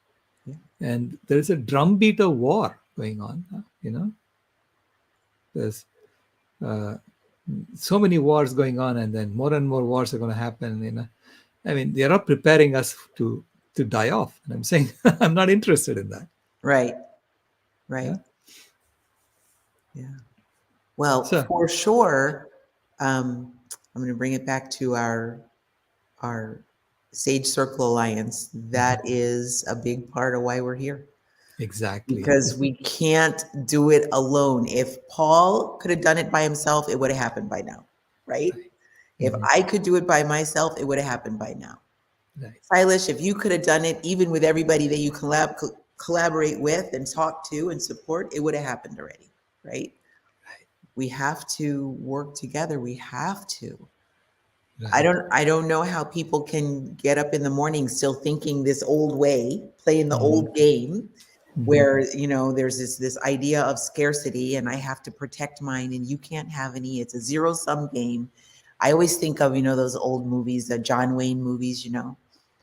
Yeah. And there is a drumbeat of war going on. There's so many wars going on, and then more and more wars are going to happen. I mean, they're not preparing us to die off. And I'm saying I'm not interested in that. Right. Right. Yeah. Yeah. Well, So for sure, I'm going to bring it back to our Sage Circle Alliance. That is a big part of why we're here, exactly. because we can't do it alone. If Paul could have done it by himself, it would have happened by now, right? If I could do it by myself, it would have happened by now. Right. Sailesh, if you could have done it even with everybody that you collaborate with and talk to and support, it would have happened already, right? We have to work together. We have to. Right. I don't know how people can get up in the morning still thinking this old way, playing the old game, where there's this idea of scarcity and I have to protect mine and you can't have any. It's a zero-sum game. I always think of those old movies, the John Wayne movies.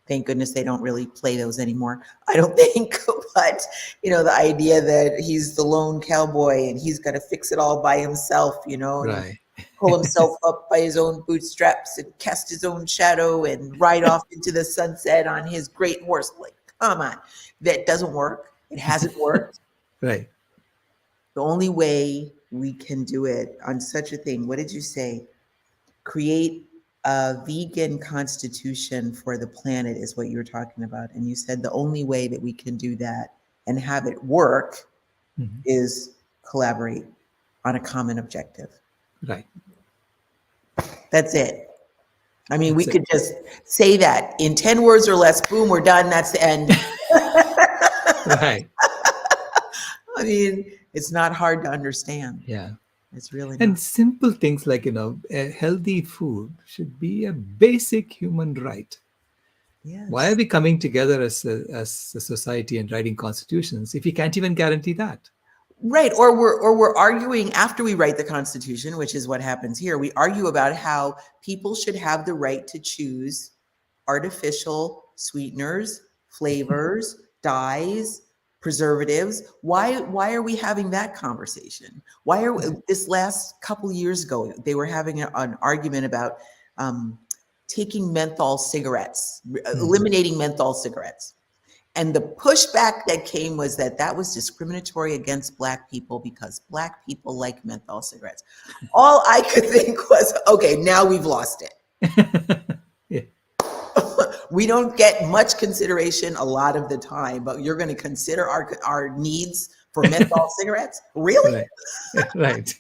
Thank goodness they don't really play those anymore, I don't think. But the idea that he's the lone cowboy and he's got to fix it all by himself, and Right. pull himself up by his own bootstraps and cast his own shadow and ride off into the sunset on his great horse. Like, come on, that doesn't work. It hasn't worked. Right. The only way we can do it on such a thing, what did you say? Create a vegan constitution for the planet is what you were talking about. And you said the only way that we can do that and have it work is collaborate on a common objective. Right. That's it. I mean, That's we could just say that in 10 words or less, boom, we're done. That's the end. Right. I mean, it's not hard to understand. Yeah. It's really And not. simple things like, a healthy food should be a basic human right. Yes. Why are we coming together as a society and writing constitutions if we can't even guarantee that? Right. Or we're arguing after we write the Constitution, which is what happens here. We argue about how people should have the right to choose artificial sweeteners, flavors, dyes, preservatives. Why are we having that conversation? This last couple of years ago, they were having an argument about taking menthol cigarettes, eliminating menthol cigarettes. And the pushback that came was that was discriminatory against Black people because Black people like menthol cigarettes. All I could think was, okay, now we've lost it. Yeah. We don't get much consideration a lot of the time, but you're going to consider our needs for menthol cigarettes? Really? Right. Right.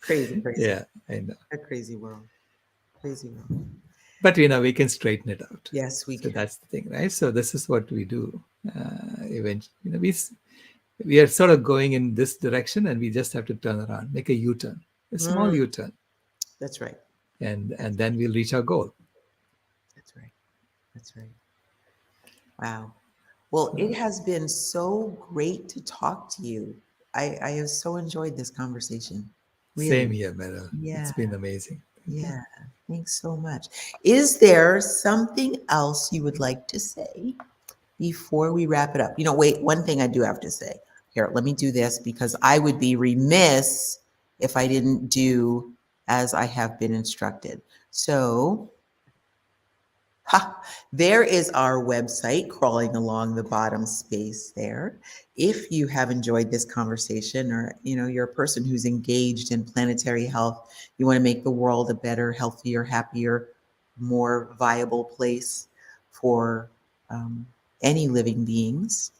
Crazy. Yeah, I know. A crazy world. Crazy world. But we can straighten it out. Yes, we So can. that's the thing, right? So this is what we do. Eventually, we are sort of going in this direction, and we just have to turn around, make a U-turn, a small U-turn. That's right. And then we'll reach our goal. That's right. That's right. Wow. Well, it has been so great to talk to you. I have so enjoyed this conversation. Really. Same here, Meryl. Yeah. It's been amazing. Yeah. Thanks so much. Is there something else you would like to say before we wrap it up? Wait, one thing I do have to say. Here, let me do this because I would be remiss if I didn't do as I have been instructed. So, there is our website crawling along the bottom space there. If you have enjoyed this conversation or, you're a person who's engaged in planetary health, you want to make the world a better, healthier, happier, more viable place for any living beings,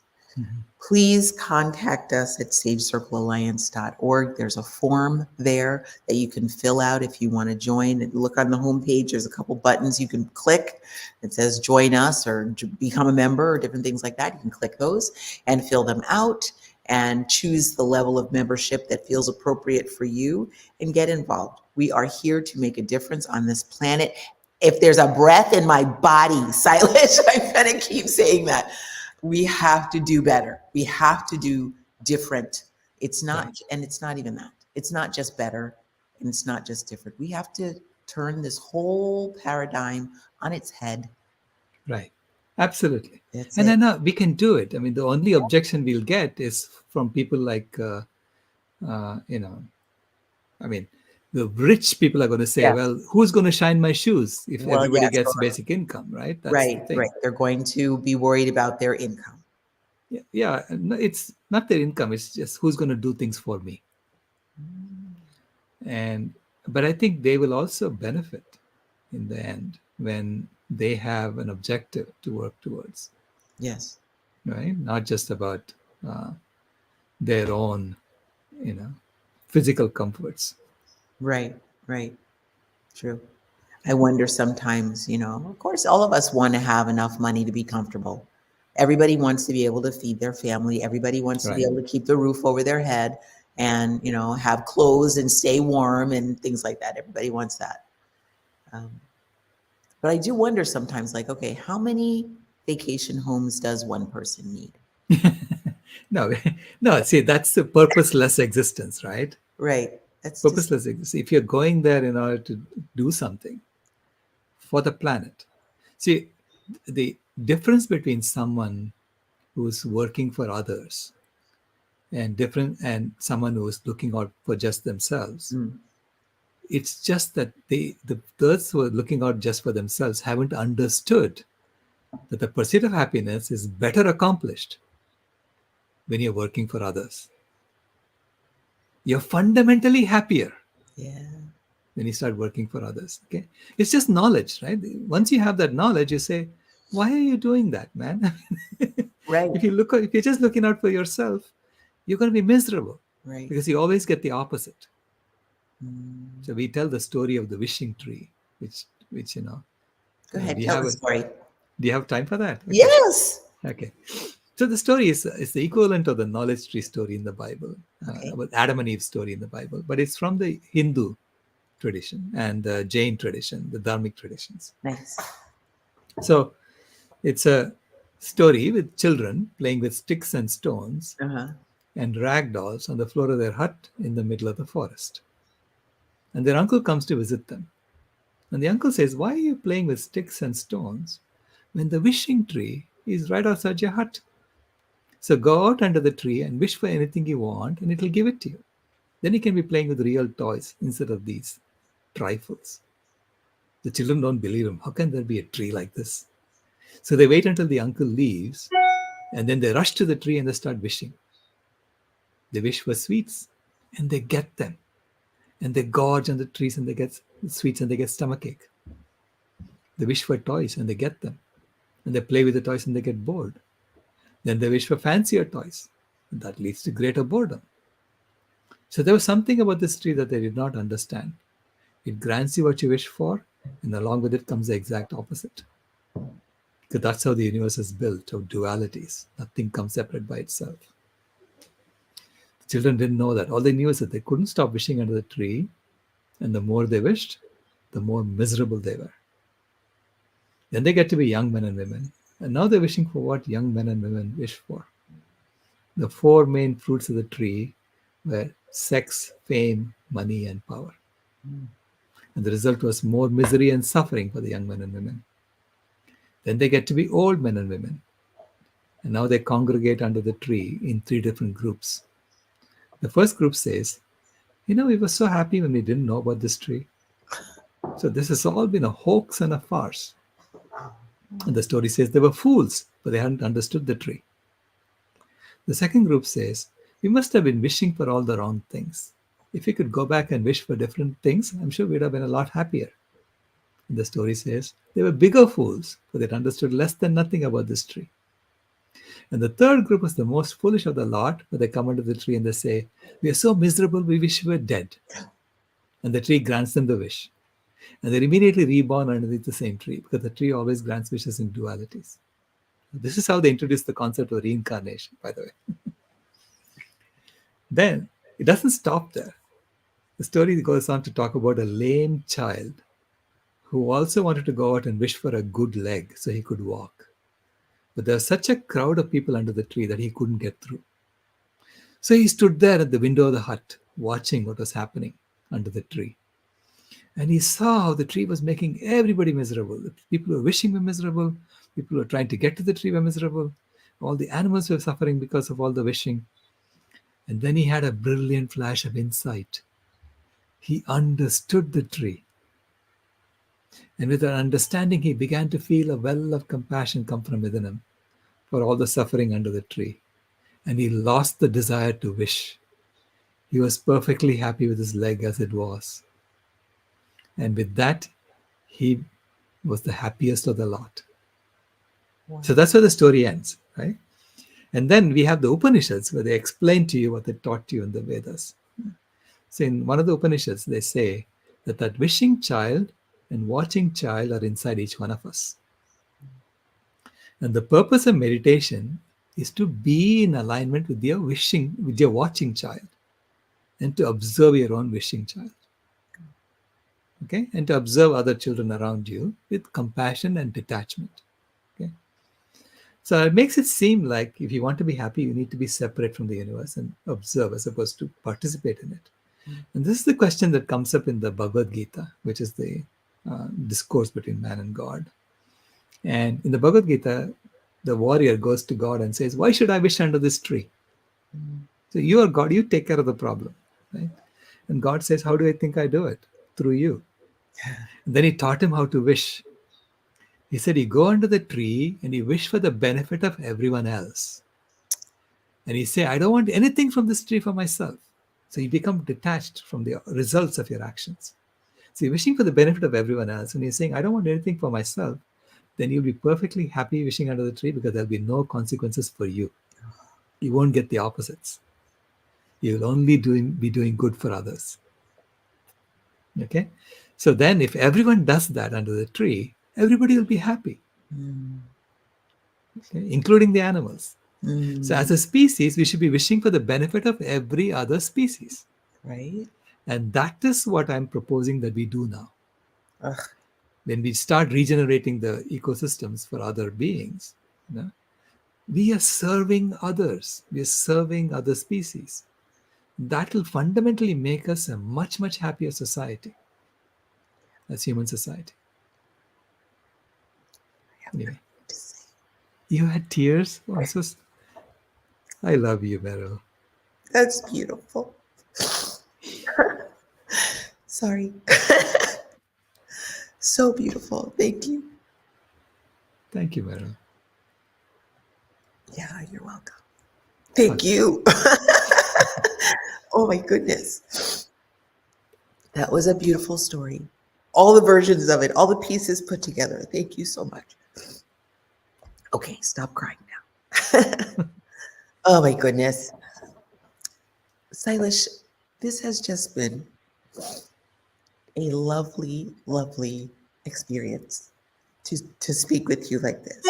please contact us at sagecirclealliance.org. There's a form there that you can fill out if you want to join. And look on the homepage, there's a couple buttons you can click. It says join us or become a member or different things like that. You can click those and fill them out and choose the level of membership that feels appropriate for you and get involved. We are here to make a difference on this planet. If there's a breath in my body, Sailesh, I'm going to keep saying that. We have to do better. We have to do different. It's not, and it's not even that. It's not just better and it's not just different. We have to turn this whole paradigm on its head. Right. Absolutely. That's And it. then we can do it. I mean, the only objection we'll get is from people like, I mean, the rich people are going to say, Yeah. well, who's going to shine my shoes if Well, everybody yes, gets correct. basic income, right? That's the Right, thing. right. They're going to be worried about their income. Yeah. It's not their income. It's just who's going to do things for me. But I think they will also benefit in the end when they have an objective to work towards, Yes. right? Not just about their own, physical comforts. Right, right. True. I wonder sometimes, of course, all of us want to have enough money to be comfortable. Everybody wants to be able to feed their family. Everybody wants to be Right. able to keep the roof over their head and, have clothes and stay warm and things like that. Everybody wants that. But I do wonder sometimes, like, okay, how many vacation homes does one person need? No, no, see, that's the purposeless existence, right? Right. That's just, Purposeless existence. If you're going there in order to do something for the planet. See, the difference between someone who's working for others and someone who's looking out for just themselves, it's just that those who are looking out just for themselves haven't understood that the pursuit of happiness is better accomplished when you're working for others. You're fundamentally happier yeah. when you start working for others. Okay, it's just knowledge, right? Once you have that knowledge, you say, why are you doing that, man? Right. If you're just looking out for yourself, you're going to be miserable, Right. because you always get the opposite. Mm. So we tell the story of the wishing tree, which Go ahead. do you Tell have the story. do you have time for that? Okay. Yes. Okay. So the story is the equivalent of the knowledge tree story in the Bible, Okay. about Adam and Eve story in the Bible, but it's from the Hindu tradition and the Jain tradition, the Dharmic traditions. Nice. So it's a story with children playing with sticks and stones Uh-huh. and rag dolls on the floor of their hut in the middle of the forest. And their uncle comes to visit them. And the uncle says, why are you playing with sticks and stones when the wishing tree is right outside your hut? So go out under the tree and wish for anything you want, and it'll give it to you. Then you can be playing with real toys instead of these trifles. The children don't believe him. How can there be a tree like this? So they wait until the uncle leaves, and then they rush to the tree and they start wishing. They wish for sweets, and they get them. And they gorge on the trees and they get sweets and they get stomachache. They wish for toys and they get them. And they play with the toys and they get bored. Then they wish for fancier toys. And that leads to greater boredom. So there was something about this tree that they did not understand. It grants you what you wish for, and along with it comes the exact opposite. Because that's how the universe is built, of dualities. Nothing comes separate by itself. The children didn't know that. All they knew is that they couldn't stop wishing under the tree, and the more they wished, the more miserable they were. Then they get to be young men and women, and now they're wishing for what young men and women wish for. The four main fruits of the tree were sex, fame, money, and power. And the result was more misery and suffering for the young men and women. Then they get to be old men and women. And now they congregate under the tree in three different groups. The first group says, we were so happy when we didn't know about this tree. So this has all been a hoax and a farce. And the story says they were fools, but they hadn't understood the tree. The second group says, we must have been wishing for all the wrong things. If we could go back and wish for different things, I'm sure we'd have been a lot happier. And the story says they were bigger fools, but they'd understood less than nothing about this tree. And the third group was the most foolish of the lot, but they come under the tree and they say, "We are so miserable, we wish we were dead." And the tree grants them the wish. And they're immediately reborn underneath the same tree, because the tree always grants wishes in dualities. This is how they introduced the concept of reincarnation, by the way. Then it doesn't stop there. The story goes on to talk about a lame child who also wanted to go out and wish for a good leg so he could walk. But there was such a crowd of people under the tree that he couldn't get through. So he stood there at the window of the hut, watching what was happening under the tree. And he saw how the tree was making everybody miserable. The people who were wishing were miserable. People who were trying to get to the tree were miserable. All the animals were suffering because of all the wishing. And then he had a brilliant flash of insight. He understood the tree. And with that understanding, he began to feel a well of compassion come from within him for all the suffering under the tree. And he lost the desire to wish. He was perfectly happy with his leg as it was. And with that, he was the happiest of the lot. Wow. So that's where the story ends, right? And then we have the Upanishads, where they explain to you what they taught you in the Vedas. So in one of the Upanishads, they say that wishing child and watching child are inside each one of us. And the purpose of meditation is to be in alignment with your watching child, and to observe your own wishing child. Okay? And to observe other children around you with compassion and detachment. Okay? So it makes it seem like if you want to be happy, you need to be separate from the universe and observe as opposed to participate in it. And this is the question that comes up in the Bhagavad Gita, which is the discourse between man and God. And in the Bhagavad Gita, the warrior goes to God and says, "Why should I wish under this tree?" So you are God, you take care of the problem. Right? And God says, "How do I think I do it? Through you." And then he taught him how to wish. He said, "You go under the tree and you wish for the benefit of everyone else." And you say, "I don't want anything from this tree for myself." So you become detached from the results of your actions. So you're wishing for the benefit of everyone else. And you're saying, "I don't want anything for myself." Then you'll be perfectly happy wishing under the tree, because there'll be no consequences for you. You won't get the opposites. You'll only be doing good for others. Okay? So then if everyone does that under the tree, everybody will be happy, okay? Including the animals. So as a species, we should be wishing for the benefit of every other species. Right? And that is what I'm proposing that we do now. Ugh. When we start regenerating the ecosystems for other beings, we are serving others. We are serving other species. That will fundamentally make us a much, much happier society as human society. Anyway, you had tears. Oh, I love you, Meryl. That's beautiful. Sorry. So beautiful. Thank you. Thank you, Meryl. Yeah, you're welcome. Thank you. Oh my goodness. That was a beautiful story. All the versions of it, all the pieces put together. Thank you so much. Okay, stop crying now. Oh my goodness. Sailesh, this has just been a lovely, lovely experience to speak with you like this,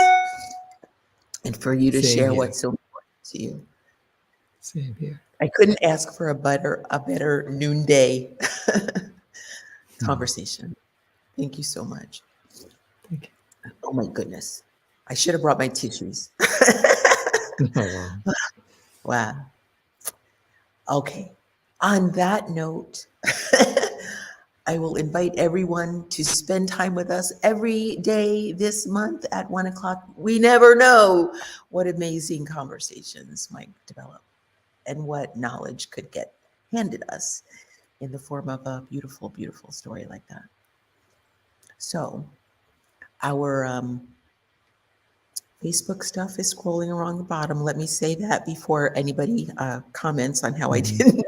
and for you to Same share here. what's so important to you. Same here. I couldn't ask for a better noonday conversation. Thank you so much. Thank Oh my goodness. I should have brought my tissues. you. Oh, wow. Wow. Okay. On that note, I will invite everyone to spend time with us every day this month at 1:00. We never know what amazing conversations might develop and what knowledge could get handed us in the form of a beautiful, beautiful story like that. So our Facebook stuff is scrolling along the bottom. Let me say that before anybody comments on how I didn't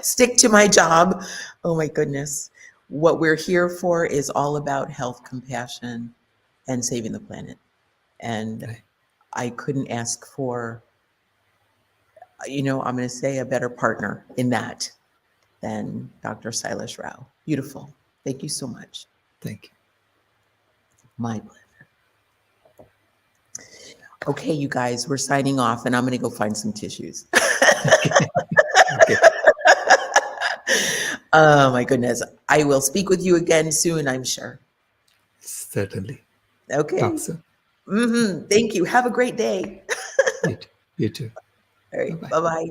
stick to my job. Oh my goodness. What we're here for is all about health, compassion, and saving the planet. And Right. I couldn't ask for, I'm going to say a better partner in that than Dr. Sailesh Rao. Beautiful. Thank you so much. Thank you. My pleasure. Okay, you guys, we're signing off, and I'm going to go find some tissues. Okay. Oh, my goodness. I will speak with you again soon, I'm sure. Certainly. Okay. Talk soon. Thank you. Have a great day. You too. You too. All right. Bye-bye. Bye-bye.